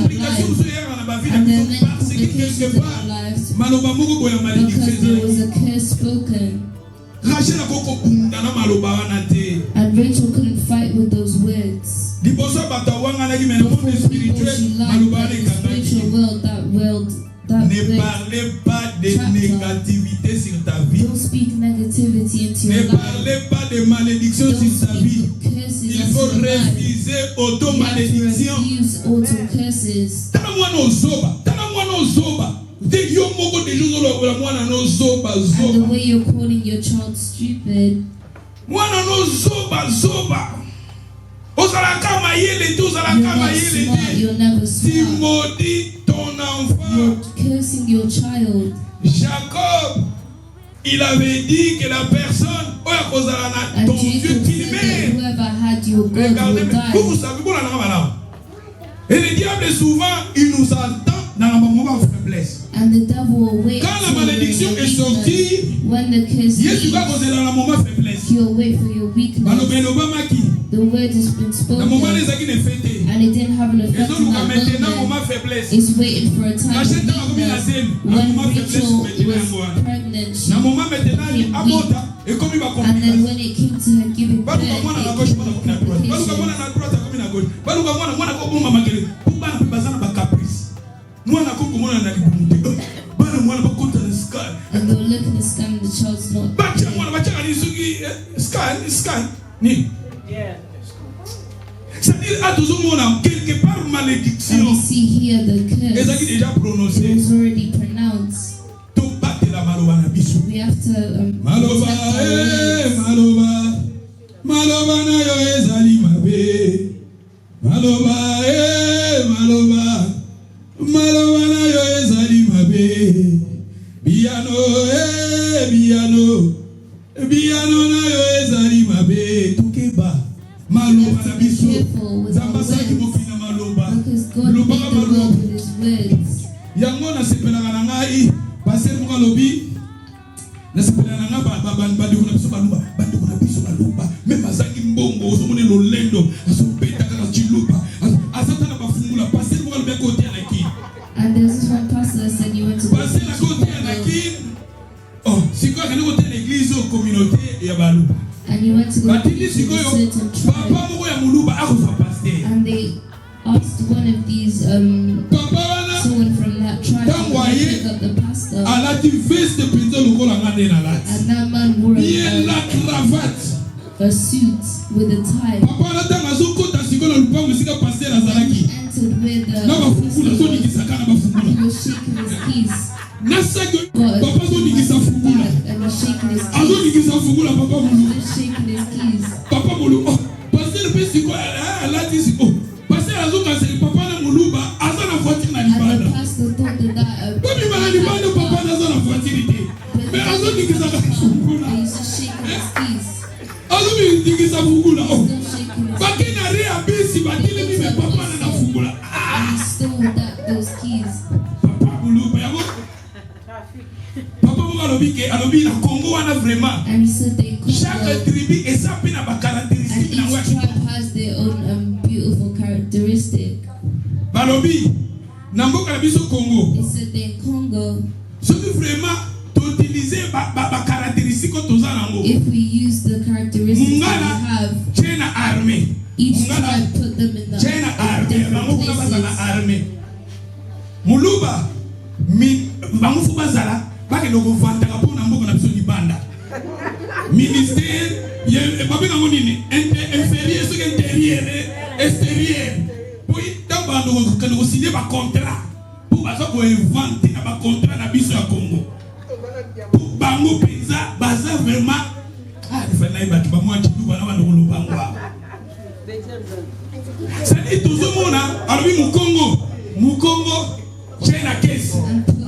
[SPEAKER 2] And there were many complications in her lives because there was a curse spoken. And Rachel couldn't fight with those words. Before people she liked in the spiritual world, that
[SPEAKER 1] ne parlez pas de négativité sur ta vie.
[SPEAKER 2] Don't speak negativity into your life.
[SPEAKER 1] Ne parlez pas de malédiction sur ta vie. Il faut refuser auto-malédiction.
[SPEAKER 2] And the way you're calling your child stupid. You're never smart. You're cursing your child.
[SPEAKER 1] Jacob, il avait dit que la personne ton Dieu qu'il met. Regardez, vous savez et le diable souvent il nous entend dans la moment de faiblesse.
[SPEAKER 2] And the devil will wait.
[SPEAKER 1] Quand la malédiction est sortie,
[SPEAKER 2] when the curse
[SPEAKER 1] Jésus va causer dans la moment de faiblesse.
[SPEAKER 2] He you away for your weakness. The word has been spoken, and it didn't have an effect on that moment. It's waiting for a time of weakness. When Rachel was pregnant, she became weak. And then when it came to her giving birth, it came to and they were looking at the sky and the child's not there.
[SPEAKER 4] Yeah.
[SPEAKER 2] And we see here the curse. It was already pronounced. We have to
[SPEAKER 1] Maloba, Maloba na yo ezali mabe. Maloba, Maloba, Maloba na yo ezali mabe. Biano, Biano, Biano na yo ezali mabe. Tukeba, Maloba na biso. Zambasaki mokina Maloba.
[SPEAKER 2] Because God made the world with His words.
[SPEAKER 1] Yango na sepelaka na ngai, passer mo lobi. Nasipelana na bandi kuna biso baluba même azaki mbongo ozomone lolendo asopeta kana chiluba asata na bafungula passer mo lobi côté na ki.
[SPEAKER 2] And there's this one pastor that said you went to
[SPEAKER 1] passer na côté na ki. Oh, siko kana côté l'église au communauté ya baluba.
[SPEAKER 2] And you went to go to a certain tribe.
[SPEAKER 1] Papa mo ya muluba akofa passer.
[SPEAKER 2] And they asked one of these someone from that tribe to pick up the pastor. And that man wore a suit with a tie. And he entered where the pastor was, he was shaking his keys. And he's shaking his keys. And the pastor thought that he used to shake his keys. Still shaking his keys. And he stole those keys. And he said they could. And each tribe has their own beautiful characteristic. He said they're in Congo. If we use the characteristics that we have, each tribe put them in the different places.
[SPEAKER 1] Muluba bangufu bazala bakeloko vantaka pona mboka na biso libanda. Ministère babena ngonini inférieur ce intérieur extérieur. Pour d'abord nous signer ba contrat pour baza ko inventer na ba contrat na biso ya Congo. Pour bango pizza baza vraiment il faut na ibaki ba moi chidu bana bana ko lobangwa. C'est tout le monde alors Mukongo China case.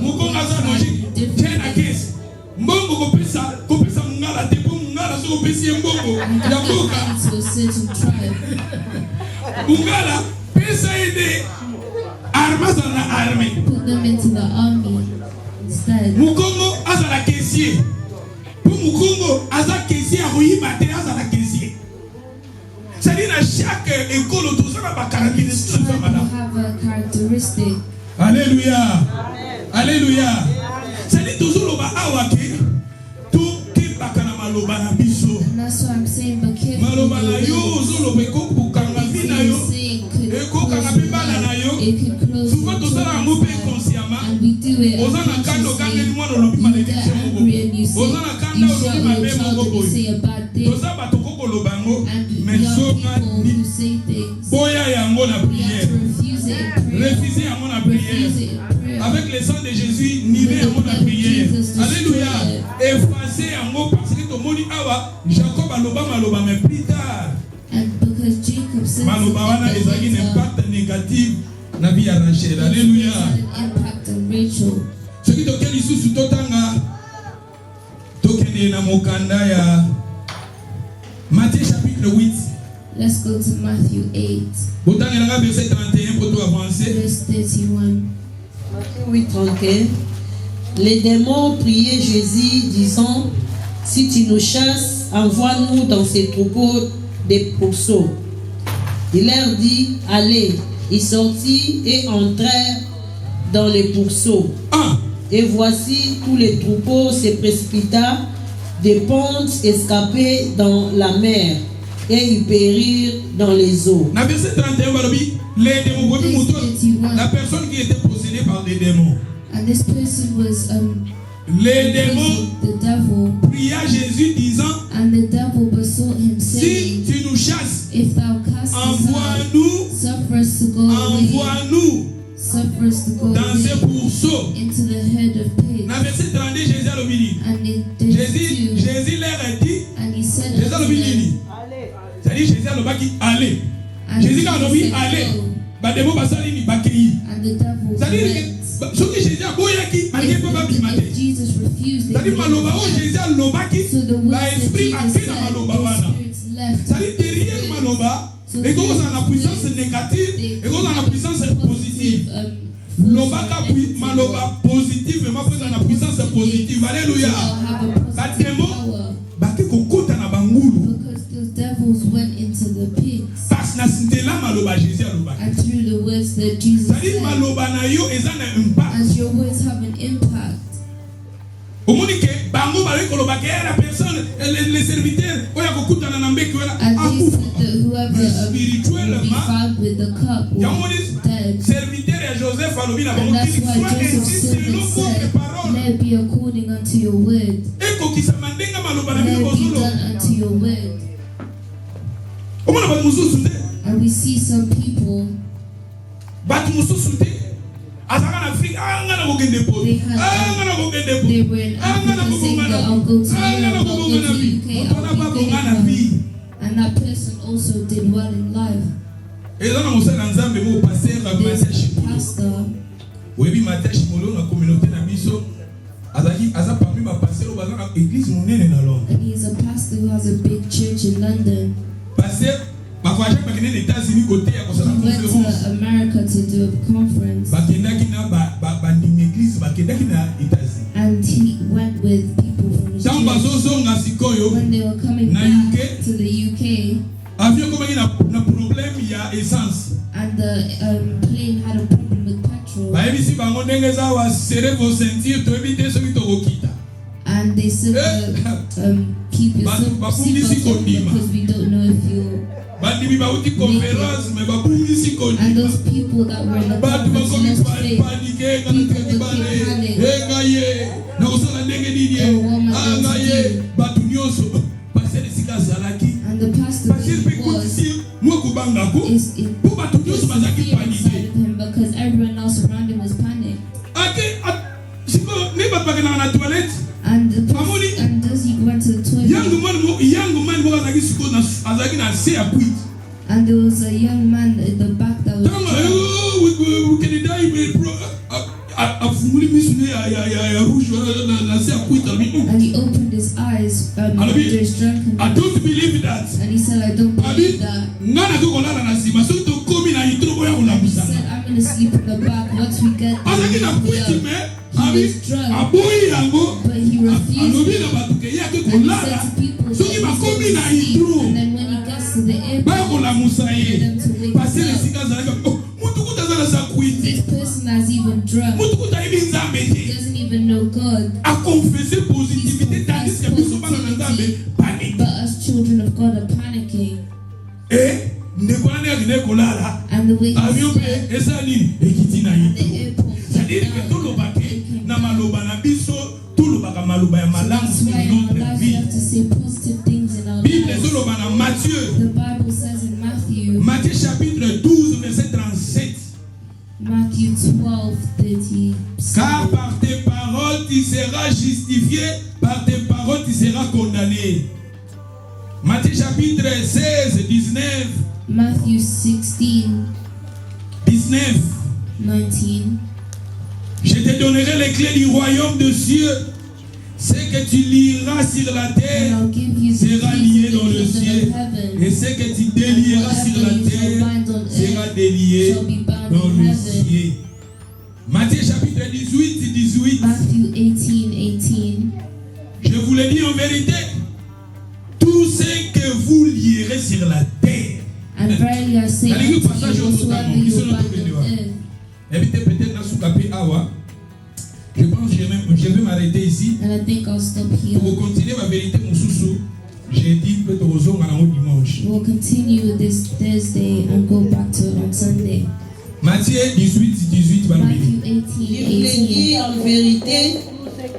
[SPEAKER 1] Mukongo aza logique. China case. Mbongo kopesa mungala te po mungala so kopesi mbongo ya mboka. Mungala pesa ide armas na armée.
[SPEAKER 2] Put them into the army instead.
[SPEAKER 1] Mukongo aza la caissier. Pour Mukongo aza caissier akoyiba te aza la caissier. C'est-à-dire à chaque école tout ça va caractéristiques.
[SPEAKER 2] Have a characteristic.
[SPEAKER 1] Alléluia. Alléluia. C'est-à-dire toujours le ba awake tout qui bakana maloba na biso.
[SPEAKER 2] And that's what I'm saying, but careful.
[SPEAKER 1] Maloba na yo zolo be ko bukanga bina yo. Eko kanga bibala na yo. Souvent tout ça na ngopé consciemment.
[SPEAKER 2] And we do it.
[SPEAKER 1] Ozana kando kanga ni mwana lobi malédiction mo. Ozana kanda lobi mabe mo bobo. Toza batoko kolobango. Mais soka ni boya yango na prière. Refuser à mon prière. Avec le sang de Jésus, nier à mon prière. Alléluia. Effacer à mon parce que tout le monde awa Jacob aloba mais plus tard.
[SPEAKER 2] And because Jacob said
[SPEAKER 1] maloba wana ezaki un impact négatif na vie ya Rachel. Alléluia.
[SPEAKER 2] Impact on Rachel.
[SPEAKER 1] Ce qui toke lisusu totanga tokende na mokanda ya Matthieu chapitre 8.
[SPEAKER 2] Let's go to Matthew 8.
[SPEAKER 1] Verset 31 pour tout avancer.
[SPEAKER 2] Verse 31.
[SPEAKER 3] Matthieu 8, 31. Les démons priaient Jésus, disant: si tu nous chasses, envoie-nous dans ces troupeaux des pourceaux. Il leur dit, allez. Ils sortirent et entrèrent dans les pourceaux. Et voici, tous les troupeaux se précipita, des pontes escapées dans la mer, et ils périrent dans les eaux.
[SPEAKER 1] Dans verset 31, la personne qui était possédée par des démons.
[SPEAKER 2] And this person was
[SPEAKER 1] les démons
[SPEAKER 2] the devil,
[SPEAKER 1] pria Jésus disant,
[SPEAKER 2] and the devil besought him, saying,
[SPEAKER 1] si tu nous chasses,
[SPEAKER 2] if thou cast us out,
[SPEAKER 1] envoie-nous,
[SPEAKER 2] suffer us to go away,
[SPEAKER 1] envoie-nous
[SPEAKER 2] suffer us to go
[SPEAKER 1] dans ces pourceaux.
[SPEAKER 2] into the head of pigs.
[SPEAKER 1] Dans verset 32, Jésus a dit,
[SPEAKER 2] And in this too,
[SPEAKER 1] Jésus leur a dit,
[SPEAKER 2] and he said
[SPEAKER 1] Jésus a
[SPEAKER 2] unto
[SPEAKER 1] dit,
[SPEAKER 2] them,
[SPEAKER 1] c'est-à-dire Jésus a dit, allez.
[SPEAKER 2] and
[SPEAKER 1] Jésus
[SPEAKER 2] he
[SPEAKER 1] a dit,
[SPEAKER 2] said,
[SPEAKER 1] allez.
[SPEAKER 2] go.
[SPEAKER 1] Bah, démon va s'aller, il va cueillir.
[SPEAKER 2] And the devil
[SPEAKER 1] C'est-à-dire
[SPEAKER 2] went.
[SPEAKER 1] que ce que Jésus a dit, il peut pas primater.
[SPEAKER 2] If Jesus refused, they
[SPEAKER 1] C'est-à-dire, maloba, oh, Jésus a dit,
[SPEAKER 2] so the words
[SPEAKER 1] l'esprit
[SPEAKER 2] that
[SPEAKER 1] a
[SPEAKER 2] Jesus
[SPEAKER 1] fait dans
[SPEAKER 2] said,
[SPEAKER 1] maloba.
[SPEAKER 2] those spirits left.
[SPEAKER 1] C'est-à-dire, derrière maloba, et quand on a la puissance négative, et quand on a la puissance positive. Maloba positive, mais après on a la puissance positive. Alléluia. La démon, baki kokota na bangulu.
[SPEAKER 2] Because the devils went into the pigs.
[SPEAKER 1] Parce na sintela maloba Jésus aloba.
[SPEAKER 2] And through the words that Jesus
[SPEAKER 1] C'est-à-dire
[SPEAKER 2] said,
[SPEAKER 1] maloba na yo eza na impact.
[SPEAKER 2] as your words have an impact.
[SPEAKER 1] Omoni ke bango bale koloba ke la personne les serviteurs oya kokutana na mbeki wala
[SPEAKER 2] And they
[SPEAKER 1] akufa.
[SPEAKER 2] said that whoever will be
[SPEAKER 1] Spirituellement,
[SPEAKER 2] found with the cup will be dead.
[SPEAKER 1] serviteur et Joseph alobi na bango
[SPEAKER 2] And that's
[SPEAKER 1] qu'il
[SPEAKER 2] why
[SPEAKER 1] soit
[SPEAKER 2] Joseph
[SPEAKER 1] ainsi
[SPEAKER 2] said,
[SPEAKER 1] selon votre parole.
[SPEAKER 2] let it be according unto your word.
[SPEAKER 1] Ekokisa mandenga maloba na
[SPEAKER 2] Let
[SPEAKER 1] bino
[SPEAKER 2] it be
[SPEAKER 1] bozolo.
[SPEAKER 2] done unto your word.
[SPEAKER 1] Omona ba mususu te.
[SPEAKER 2] And we see some people,
[SPEAKER 1] Batu mususu te. Azaka na Afrique, ngana kokende po. Ngana kokende po.
[SPEAKER 2] they were in Africa saying that I'll go to Europe, I'll go to UK, I'll be there. And that person also did well in life.
[SPEAKER 1] Ezana musala nzambe mo pasteur
[SPEAKER 2] There's
[SPEAKER 1] Mateshi.
[SPEAKER 2] a pastor,
[SPEAKER 1] Webi Mateshi molo na communauté na biso. Azaki aza parmi ba pasteur bazana église monene na Londres.
[SPEAKER 2] and he's a pastor who has a big church in London.
[SPEAKER 1] Pasteur bakwaje bakene les États-Unis côté ya kosala
[SPEAKER 2] He went
[SPEAKER 1] conférence.
[SPEAKER 2] to America to do a conference,
[SPEAKER 1] Bakendaki na ba ndimi église bakendaki na États-Unis.
[SPEAKER 2] and he went with people from his
[SPEAKER 1] Tamba
[SPEAKER 2] church.
[SPEAKER 1] zozonga sikoyo
[SPEAKER 2] When they were coming
[SPEAKER 1] na
[SPEAKER 2] back
[SPEAKER 1] UK.
[SPEAKER 2] to the UK,
[SPEAKER 1] avion komaki na problème ya essence.
[SPEAKER 2] and the plane had a problem with petrol,
[SPEAKER 1] Bayebisi bango ndenge eza wa serrer vos ceintures toyebi te soki tokokita.
[SPEAKER 2] and they said keep your seatbelts on because we don't know if you.
[SPEAKER 1] Bandimi bauti conférence mais babungisi
[SPEAKER 2] And
[SPEAKER 1] kondima.
[SPEAKER 2] those people that were in the
[SPEAKER 1] Batu
[SPEAKER 2] conference
[SPEAKER 1] bakomi
[SPEAKER 2] lost faith.
[SPEAKER 1] panike ngana teki bale. Ngaye na kosala ndenge nini ngaye batu nyonso passer sika zalaki.
[SPEAKER 2] And the pastor
[SPEAKER 1] Passer pe
[SPEAKER 2] was
[SPEAKER 1] kuti mo kubanga ko.
[SPEAKER 2] in
[SPEAKER 1] Po batu nyonso bazaki
[SPEAKER 2] fear inside
[SPEAKER 1] panike.
[SPEAKER 2] of him because everyone else around him was panicked.
[SPEAKER 1] Ake siko ne batu na toilette.
[SPEAKER 2] And as he went to the toilet,
[SPEAKER 1] young man mo azaki siko na azaki na se ya quit.
[SPEAKER 2] and there was a young man in the back that was
[SPEAKER 1] we can die afunguli misu ne ya rouge na se ya quit.
[SPEAKER 2] and he opened his eyes after his drunkenness.
[SPEAKER 1] I don't believe that.
[SPEAKER 2] And he said, I don't believe that.
[SPEAKER 1] Ngana to kolala na sima so to komi na intro ya
[SPEAKER 2] And he
[SPEAKER 1] kulabusa.
[SPEAKER 2] said, I'm going to sleep in the back once we get
[SPEAKER 1] Azaki na quit
[SPEAKER 2] there.
[SPEAKER 1] me.
[SPEAKER 2] He was drunk,
[SPEAKER 1] Aboyi yango.
[SPEAKER 2] but he refused
[SPEAKER 1] Alobi
[SPEAKER 2] it.
[SPEAKER 1] na batu ke ya ke
[SPEAKER 2] And he said
[SPEAKER 1] kolala.
[SPEAKER 2] to people that
[SPEAKER 1] Soki
[SPEAKER 2] he's
[SPEAKER 1] bakomi
[SPEAKER 2] going
[SPEAKER 1] na
[SPEAKER 2] to sleep.
[SPEAKER 1] intro.
[SPEAKER 2] And then when he gets to the
[SPEAKER 1] Ba
[SPEAKER 2] airport,
[SPEAKER 1] kolamusa
[SPEAKER 2] for
[SPEAKER 1] ye.
[SPEAKER 2] them to wake
[SPEAKER 1] Passer
[SPEAKER 2] him up.
[SPEAKER 1] sika zalaka. Mutu kutazala sa quit.
[SPEAKER 2] This person that's even drunk
[SPEAKER 1] Mutu kutayibi nzambe te.
[SPEAKER 2] doesn't even know God.
[SPEAKER 1] A confesser positivité tandis que biso bana na nzambe panique.
[SPEAKER 2] But us children of God are panicking.
[SPEAKER 1] Ndeko nani akine kolala.
[SPEAKER 2] And the way he
[SPEAKER 1] Avion pe
[SPEAKER 2] said,
[SPEAKER 1] esa nini ekiti na
[SPEAKER 2] the
[SPEAKER 1] yitu.
[SPEAKER 2] airport
[SPEAKER 1] C'est-à-dire que toloba ke na maloba na biso tolobaka maloba ya malamu
[SPEAKER 2] That's
[SPEAKER 1] sur
[SPEAKER 2] why in our
[SPEAKER 1] notre
[SPEAKER 2] lives we
[SPEAKER 1] vie.
[SPEAKER 2] have to say positive things in our
[SPEAKER 1] Bible
[SPEAKER 2] lives.
[SPEAKER 1] ezoloba na Matthieu.
[SPEAKER 2] The Bible says in
[SPEAKER 1] Matthieu chapitre 12 verset 37.
[SPEAKER 2] Matthew 12:30.
[SPEAKER 1] Car par tes paroles tu seras justifié, par tes paroles tu seras condamné. Matthieu chapitre 16, 19.
[SPEAKER 2] Matthew 16:19.
[SPEAKER 1] 19. Je te donnerai les clés du royaume de cieux. Ce que tu liras sur la terre
[SPEAKER 2] And I'll give you the
[SPEAKER 1] sera
[SPEAKER 2] keys
[SPEAKER 1] lié
[SPEAKER 2] to
[SPEAKER 1] dans
[SPEAKER 2] the
[SPEAKER 1] le
[SPEAKER 2] kingdom
[SPEAKER 1] ciel.
[SPEAKER 2] of heaven.
[SPEAKER 1] Et ce que tu délieras sur la terre sera délié dans le ciel. Matthieu chapitre 18, 18.
[SPEAKER 2] Matthew 18:18.
[SPEAKER 1] Je vous le dis en vérité, tout lierai sur la terre.
[SPEAKER 2] And verily I say unto you, whatsoever you bind on earth.
[SPEAKER 1] Évitez peut-être dans Soukapi Awa. Je pense que je vais m'arrêter ici.
[SPEAKER 2] And I think I'll stop here.
[SPEAKER 1] Pour continuer ma vérité, mon sous-sous, j'ai dit peut-être aux hommes à dimanche.
[SPEAKER 2] We'll continue this Thursday and go back to on Sunday.
[SPEAKER 1] Matthieu 18,
[SPEAKER 2] Matthew 18,
[SPEAKER 3] Je vous dis en vérité,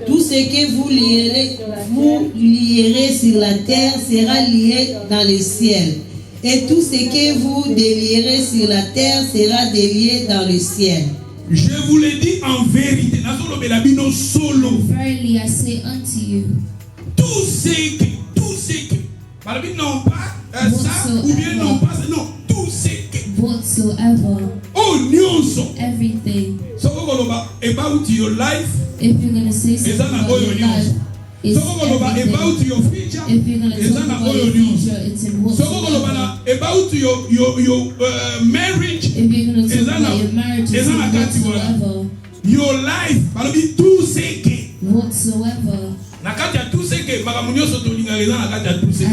[SPEAKER 3] tout ce que vous lierez sur la terre sera lié dans le ciel. Et tout ce que vous délierez sur la terre sera délié dans le ciel.
[SPEAKER 1] Je vous le dis en vérité.
[SPEAKER 2] Verily I say unto you,
[SPEAKER 1] tout ce que, non pas ça, ou bien non pas ça, non, tout ce que.
[SPEAKER 2] Whatsoever.
[SPEAKER 1] Oh,
[SPEAKER 2] everything.
[SPEAKER 1] So about your life.
[SPEAKER 2] If you're going to say something about your life, it's everything.
[SPEAKER 1] About your future.
[SPEAKER 2] If you're going to talk about your future, it's in whatsoever.
[SPEAKER 1] About your marriage.
[SPEAKER 2] If you're going to talk about your marriage, it's in whatsoever.
[SPEAKER 1] Your life, tout ce que.
[SPEAKER 2] Whatsoever.
[SPEAKER 1] And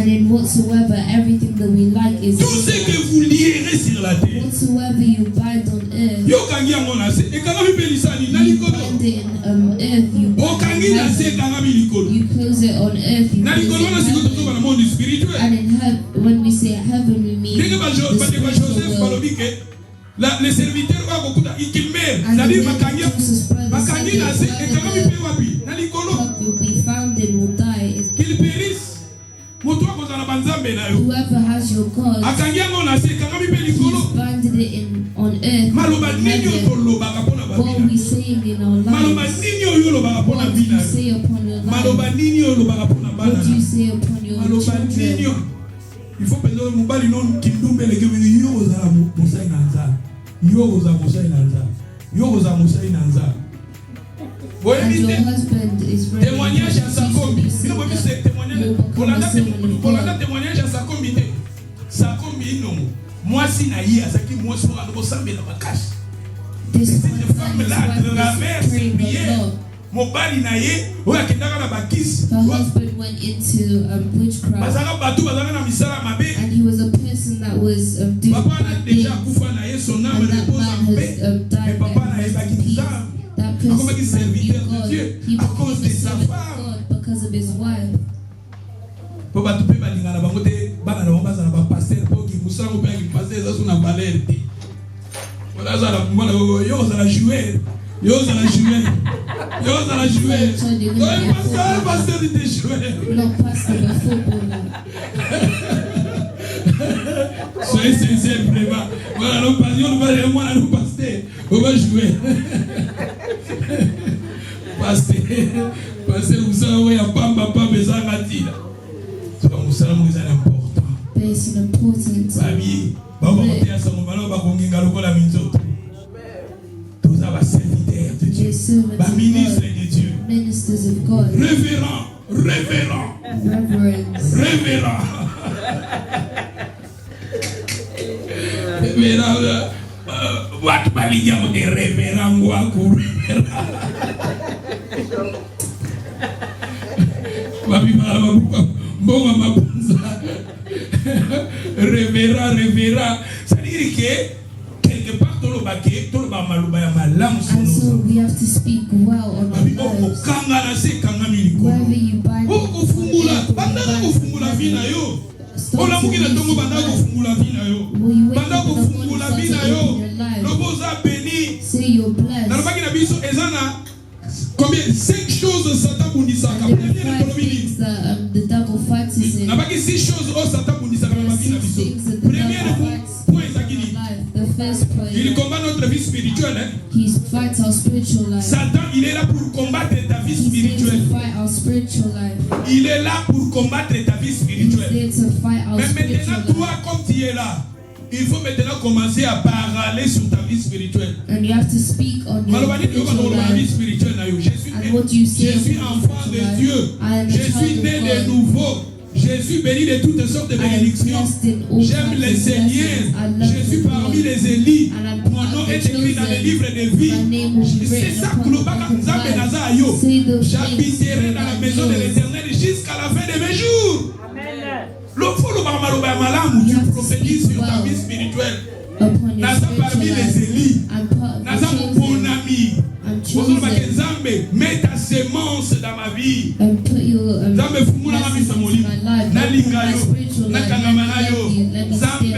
[SPEAKER 2] in whatsoever, everything that we like is
[SPEAKER 1] tout ce que vous lierez sur la terre.
[SPEAKER 2] Whatsoever you bind on earth, you bind it in earth, you bind it in heaven. You close it on earth, you close it in heaven. And in heaven, when we say heaven, we mean the spiritual world.
[SPEAKER 1] Les serviteurs ils meurent. C'est-à-dire
[SPEAKER 2] will be found and will die.
[SPEAKER 1] Qu'ils périssent.
[SPEAKER 2] Whoever has your God, he's binded it on earth, in heaven. What are we saying in our lives? What do you say upon your life? What do you say upon your children?
[SPEAKER 1] Il faut penser au mobile non kindumbe le kebe yo za musai nanza yo za musai nanza yo za musai nanza.
[SPEAKER 2] And your husband is ready
[SPEAKER 1] témoignage à sa combi. Il faut me témoigner. Polanda témoignage à sa combi. Sa combi non. Moi si na yi azaki moi so ando sambe na makashi.
[SPEAKER 2] This
[SPEAKER 1] femme là de la mère prière. Mobali na ye oya kendaka na bakisi.
[SPEAKER 2] Her husband went into witchcraft. And he was a person that was doing bad things. And that man has died and rest in peace. That person knew God. He became a servant of God because of his wife.
[SPEAKER 1] Pasteur était joueur.
[SPEAKER 2] Non, pasteur de football.
[SPEAKER 1] Soyez sincères, vraiment. Voilà, nous passions, nous allons voir nous pasteur. On va jouer. Pasteur, vous savez, il n'y a pas besoin de dire. Vous savez, c'est important.
[SPEAKER 2] C'est important.
[SPEAKER 1] Babi, baba kote asa mobalo bakonginga lokola minzoto. Tous aba serviteurs de Dieu. Ba ministres de Dieu.
[SPEAKER 2] Ministers of God.
[SPEAKER 1] Révérend.
[SPEAKER 2] Reverence.
[SPEAKER 1] Révérend. Watu balinga mo de révérend ngwa ku révérend. Babi baba mbonga mapunza. Révérend. C'est-à-dire que quelque part tout le baquet, tout le bamaluba ya malamu.
[SPEAKER 2] And so we have to speak well on our lives. Wherever you bind it,
[SPEAKER 1] Ola mukina tongo banda kufungula vina yo. Banda kufungula vina yo. Loboza béni.
[SPEAKER 2] Say you're blessed.
[SPEAKER 1] Na lobaki na biso ezana combien 5 choses Satan bundisaka.
[SPEAKER 2] The devil fights in.
[SPEAKER 1] Na baki 6 choses au Satan bundisaka na vina biso. Premier point zakini.
[SPEAKER 2] The first point.
[SPEAKER 1] Il combat notre vie spirituelle.
[SPEAKER 2] He fights our spiritual life.
[SPEAKER 1] Satan, il est là pour combattre ta vie spirituelle.
[SPEAKER 2] Fight our spiritual life.
[SPEAKER 1] Il est là pour combattre ta vie spirituelle.
[SPEAKER 2] He's there to fight our
[SPEAKER 1] Mais maintenant, toi, comme tu es là, il faut maintenant commencer à parler sur ta vie spirituelle.
[SPEAKER 2] And you have to speak on your spiritual life. And what you say
[SPEAKER 1] Je suis enfant de Dieu. Je suis né de nouveau. Je suis béni de toutes sortes de bénédictions. J'aime les Seigneurs. Je suis parmi les élus. Mon nom est écrit dans le livre de vie. C'est ça que j'habiterai dans la maison de l'Éternel jusqu'à la fin de mes jours. Tu prophétises sur ta vie spirituelle. Naza parmi les élus. Naza mon bon ami. Mets ta sémence dans ma vie. Zambe fumula kabisa molimo. Nalinga yo, nakangama na yo. Zambe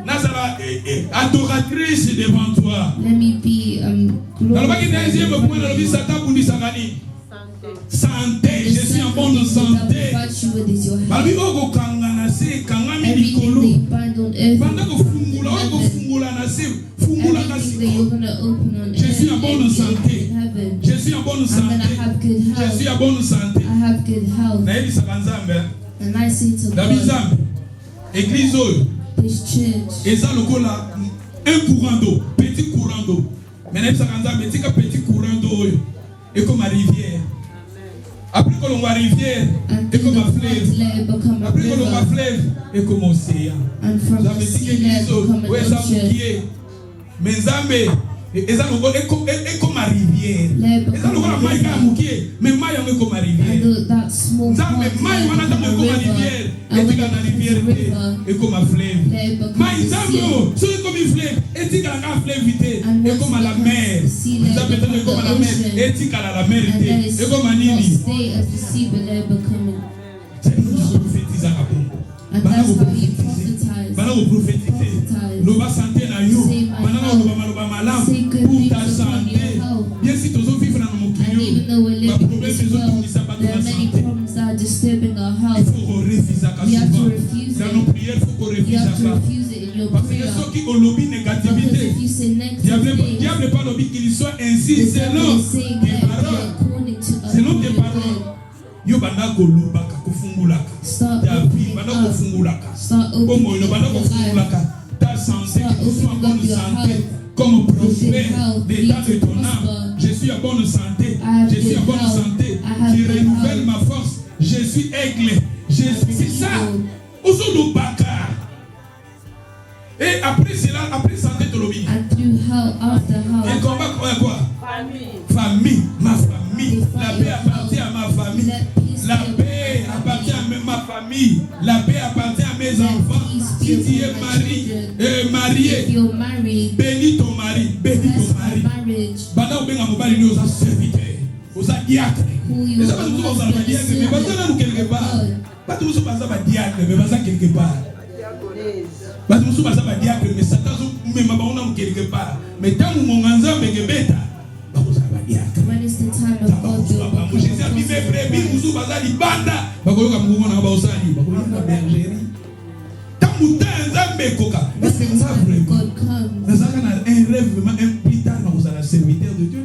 [SPEAKER 1] nazala adoratrice devant toi.
[SPEAKER 2] Let me be
[SPEAKER 1] santé, je suis en bonne santé. Babi oko kangana se kangami likolo. Banda ko fungula na se fungula kasi. Je suis en bonne santé. Je suis en bonne santé. Je suis en bonne santé.
[SPEAKER 2] I have good health.
[SPEAKER 1] Na yebi sakanzambe.
[SPEAKER 2] And I say to
[SPEAKER 1] God, église oyo.
[SPEAKER 2] This church.
[SPEAKER 1] Eza lokola un courant d'eau, petit courant d'eau. Mais na yebi sakanzambe tika petit courant d'eau oyo. Et comme ma rivière. Après que l'on voit rivière, et comme ma fleuve. Après que l'on voit fleuve, et comme océan. J'avais dit que l'église où est-ce que mais Zambé, et ça nous est comme ma rivière. Et ça nous voit la maille mais maille est comme ma rivière. Zambé, maille est comme ma rivière. Et tu as la rivière et comme ma fleuve. Maille Zambé, c'est comme une fleuve. Et tu as la fleuve et comme la mer. Zambé, c'est comme la mer. Et tu as la mer et comme un nini. C'est nous qui prophétisons à Bongo. Bana vous prophétiser. Loba santé na yo. Bana loba malam pour ta santé. Bien si tous vivent dans mon cœur. Ma problème c'est que nous sommes pas dans la santé. Il faut refuser ça souvent. Dans nos prières, il faut qu'on refuse ça. Parce que ceux qui ont lobby négativité, diable pas lobby qu'il soit ainsi selon tes paroles. Selon tes paroles. Yo bana kolobaka kufungulaka. Ta vie bana kufungulaka. Comme yo bana kufungulaka. Ta santé, que tu sois en bonne santé. Comme prospère l'état de ton âme. Je suis en bonne santé. Je suis en bonne santé. Je renouvelle ma force. Je suis aigle. C'est ça. Ozolobaka. Et après cela, après santé de l'obéi. Et combat quoi? Famille. Ma famille. La paix appartient à ma famille. La paix appartient à ma famille. La paix appartient à mes enfants. Si tu es marié, bénis ton mari. Bénis ton mari. Bana obenga mobali ni oza serviteur. Oza diacre. Et ça va nous oza ba diacre. Mais bana nous quelque part. Pas tous nous baza ba diacre, mais baza quelque part. Pas tous nous baza ba diacre, mais ça tazo mais ma baona quelque part. Mais tant mon nganza begebeta.
[SPEAKER 2] When is the time of God?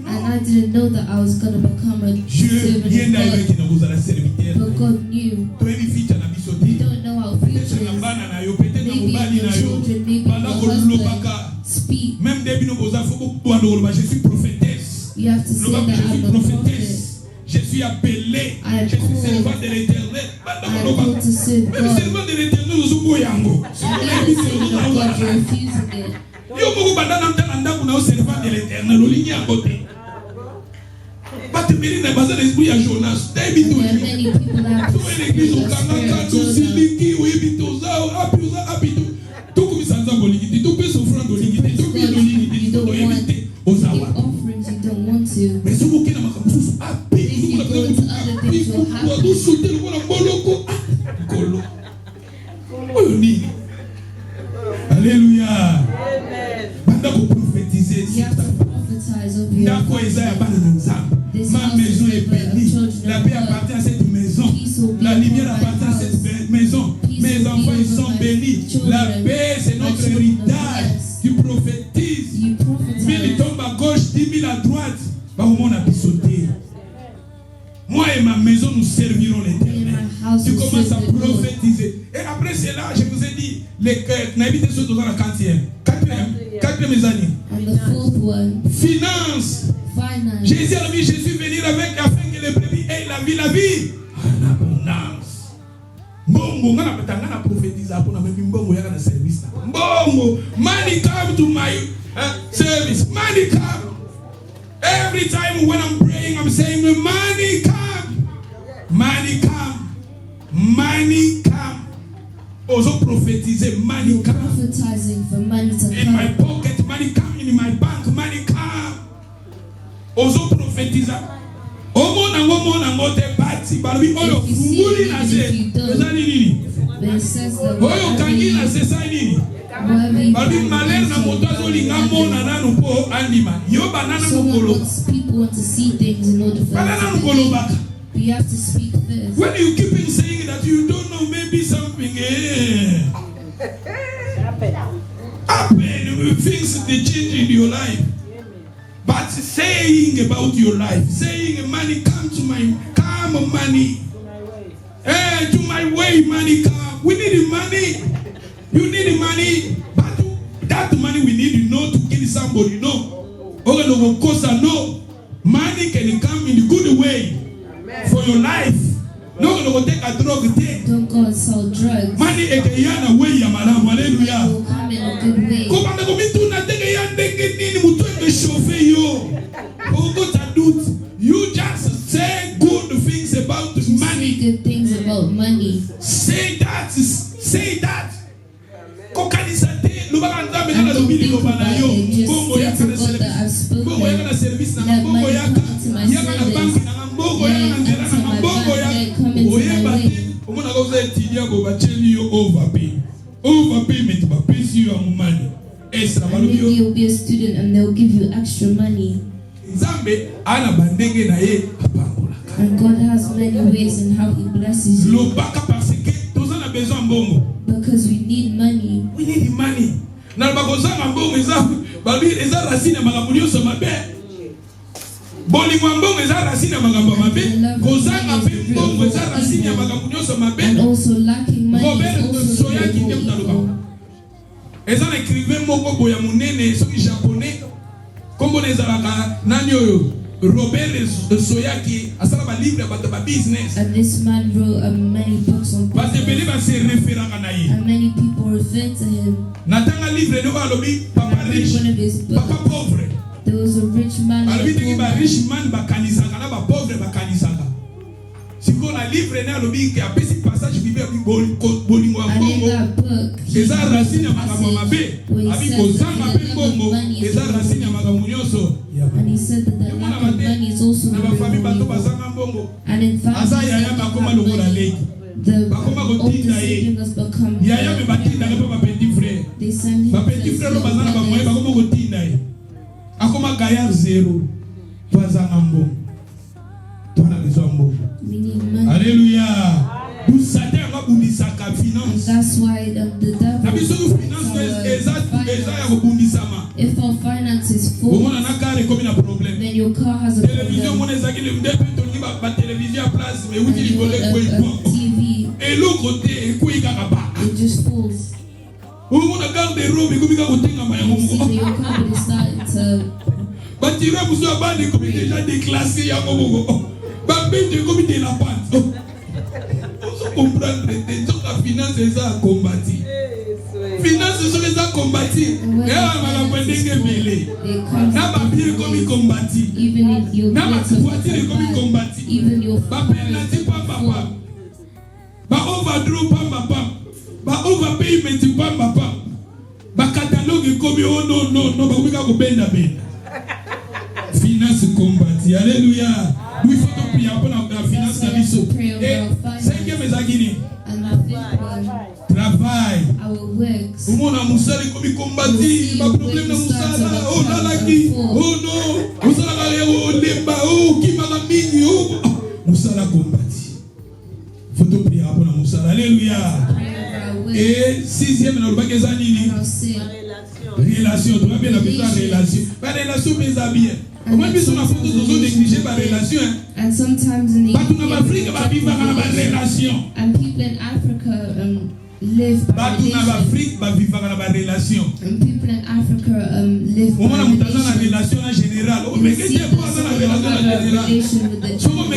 [SPEAKER 2] And I didn't know that I was going to become a servant of God. But God knew. You don't know our future. Maybe your children, maybe your husband. Speak.
[SPEAKER 1] Je suis prophétesse.
[SPEAKER 2] You have to say that I'm a prophet.
[SPEAKER 1] Je suis appelé. Je suis servant de l'Éternel.
[SPEAKER 2] I'm to serve God.
[SPEAKER 1] Même servant de l'Éternel, nous sommes boyango. Yo mogo bandana ntana kuna servant de l'Éternel. Olingi à côté. Pas te mêler dans bazar l'esprit à Jonas. Many people have to l'église au Canada, tout siliki, oui bitoza, apiuza, apitu. Tout comme ça nzambo lingiti, tout peut s'offrir dans lingiti, tout peut dans lingiti, tout peut éviter. Ozawa. Mais si vous voulez makamsusu api, vous voulez sauter le voilà boloko. Kolo. Oyoni. Alléluia. Banda ko prophétiser. Ndako Isaïe bana nzambe. Ma maison est bénie. La paix appartient à cette maison. La lumière appartient à cette maison. Mes enfants ils sont bénis. La paix c'est notre héritage. Tu prophétises. 1000 tombent à gauche, 10 000 à droite. On a sauté. Moi et ma maison nous servirons l'Éternel. Tu commences à prophétiser. Et après cela, je vous ai dit, les cœurs, n'habitez sur dans la quatrième année. Finance. Jésus a dit, je suis venu avec afin que les brebis aient la vie en abondance. Mbongo ngana batangana prophétiser pour na même mbongo ya na service. Mbongo, money come to my service. Money come. Every time when I'm praying, I'm saying, money come. Money come. Money come. Also prophétiser, money come.
[SPEAKER 2] Prophetizing for money to come.
[SPEAKER 1] In my pocket, money come. In my bank, money come. Also prophétiser. Omo na ngote bati balubi oyo funguli na se. Ezali nini? Oyo kangi na se sa nini? Balubi malere na moto azolinga mona nanu po andima. Yo banana mukolo.
[SPEAKER 2] People want to see things in order for
[SPEAKER 1] Banana mukolo baka.
[SPEAKER 2] But you have to speak first.
[SPEAKER 1] When you keep on saying that you don't know maybe something happen, things they change in your life. But saying about your life, saying money come money. To my way, money come. We need money. You need money. But that money we need, to kill somebody, Okay, no, of course I know. Money can come in a good way for your life. No, take a drug take.
[SPEAKER 2] Don't go and sell drugs.
[SPEAKER 1] Money is a way, Yamala. Hallelujah.
[SPEAKER 2] Will come in a good way.
[SPEAKER 1] You just say good things about money.
[SPEAKER 2] Good things about money.
[SPEAKER 1] Say that. Say that.
[SPEAKER 2] And don't think about it. Just say to God that I've spoken. Let money come into my service.
[SPEAKER 1] Overpayment, but pays you money.
[SPEAKER 2] And maybe you'll be a student and they'll give you extra money. And God has many ways in how He blesses you. Because we need money.
[SPEAKER 1] We need money.
[SPEAKER 2] And also lacking money is also evil.
[SPEAKER 1] Ezana écrivain moko boya munene soki japonais kombo nezalaka nani oyo Robert Soyaki asala ba livre about the business.
[SPEAKER 2] And this man wrote many books on business. And many people refer to him.
[SPEAKER 1] Natanga livre no alobi papa riche.
[SPEAKER 2] One of his books.
[SPEAKER 1] Papa pauvre.
[SPEAKER 2] There was a rich man.
[SPEAKER 1] Alobi tiki ba rich man bakanisaka na ba pauvre bakanisaka. Siko na livre ne alobi ke apesi passage bible bolingo
[SPEAKER 2] and in that book,
[SPEAKER 1] eza racine ya makambo mabe abi kozanga pe bongo eza racine ya makambo nyonso.
[SPEAKER 2] And he said that the lack of money is also the root of evil. And in fact, the older siblings become they send him we need money.
[SPEAKER 1] Hallelujah. And
[SPEAKER 2] that's why the devil if our finances full, then your car has a problem. TV, it just falls. You see that your car is starting to
[SPEAKER 1] finance eza combattre. Finance eza combattre. Na ba bien comme combattre. Na ba voiture comme combattre. Ba penalty papa. Ba overdraw papa. Ba overpayment papa. Ba catalogue comme oh no ba wika ko benda. Finance combattre. Alléluia. We faut prier pour la finance na biso. Cinquième ezagini.
[SPEAKER 2] And the fifth one,
[SPEAKER 1] travail.
[SPEAKER 2] Our works.
[SPEAKER 1] Umona musali komi kombati ba problème na musala. Oh lalaki. Oh no. Musala kale o lemba. Oh kimala mingi. Oh musala kombati. Faut prier pour la musala. Alléluia. Et sixième na lobaki ezanini. Relation. Tu vas bien la relation. Ba relation pesa bien. Comment bien son affaire de négliger ba relation.
[SPEAKER 2] And sometimes in the
[SPEAKER 1] and
[SPEAKER 2] people in Africa live by relation. And people in Africa live by relation. We see this relation with the children.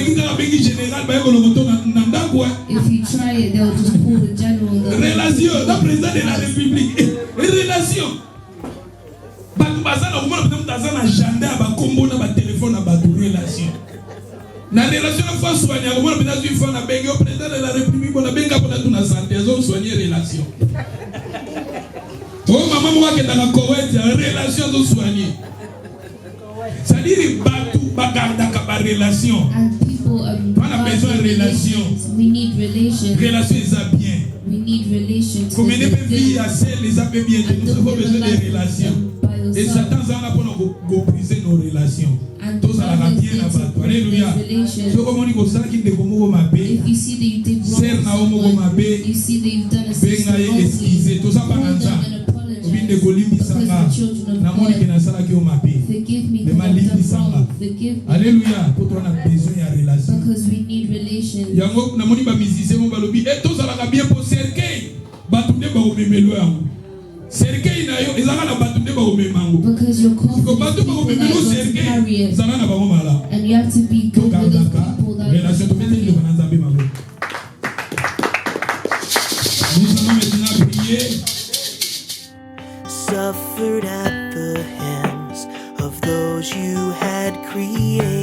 [SPEAKER 2] If you try it, they'll just pull the general.
[SPEAKER 1] Relation, le président de la République. Relation. Batu bazana kumona peut-être bazana agenda ba kombo na ba téléphone na ba relation. Na relation na fois soigner kumona peut-être une fois na bengi au président de la République bona benga bona tuna santé zo soigner relation. Oh maman moi qui est dans la Koweït, relation zo soigner. C'est-à-dire batu bagarda ka ba relation.
[SPEAKER 2] And people
[SPEAKER 1] on a besoin de relation.
[SPEAKER 2] We need relation.
[SPEAKER 1] Relation est bien.
[SPEAKER 2] We need relation.
[SPEAKER 1] Comme il ne peut vivre à seul, les appels bien, nous avons besoin de relations. Et Satan a pour nous briser nos relations. Tous à la bien là-bas. Alléluia. Je recommande que ça qui ne comprend pas bien.
[SPEAKER 2] If you see that you did wrong,
[SPEAKER 1] Serre na homo ma be.
[SPEAKER 2] you see that you've done a
[SPEAKER 1] Benga ye excuse. Tout ça par exemple. Obinde kolimbi sanga. Na moni que na sala ki o ma be.
[SPEAKER 2] Forgive me
[SPEAKER 1] Mais ma limbi sanga.
[SPEAKER 2] Forgive me.
[SPEAKER 1] Alléluia. Pour toi on a besoin de relation.
[SPEAKER 2] Because we need relation.
[SPEAKER 1] Yango na moni ba musicien mo balobi. Et tous à la bien pour cercueil. Batunde ba o memelo yango. Cercueil na yo ezanga na batunde ba o memango.
[SPEAKER 2] Because you're
[SPEAKER 1] Ko batu ba o memelo cercueil. Zanga na ba mo mala.
[SPEAKER 2] And you have to be good with the people that
[SPEAKER 1] relation to mettre le bananza be mabo. Nous allons maintenant prier.
[SPEAKER 5] Suffered at the hands of those you had created.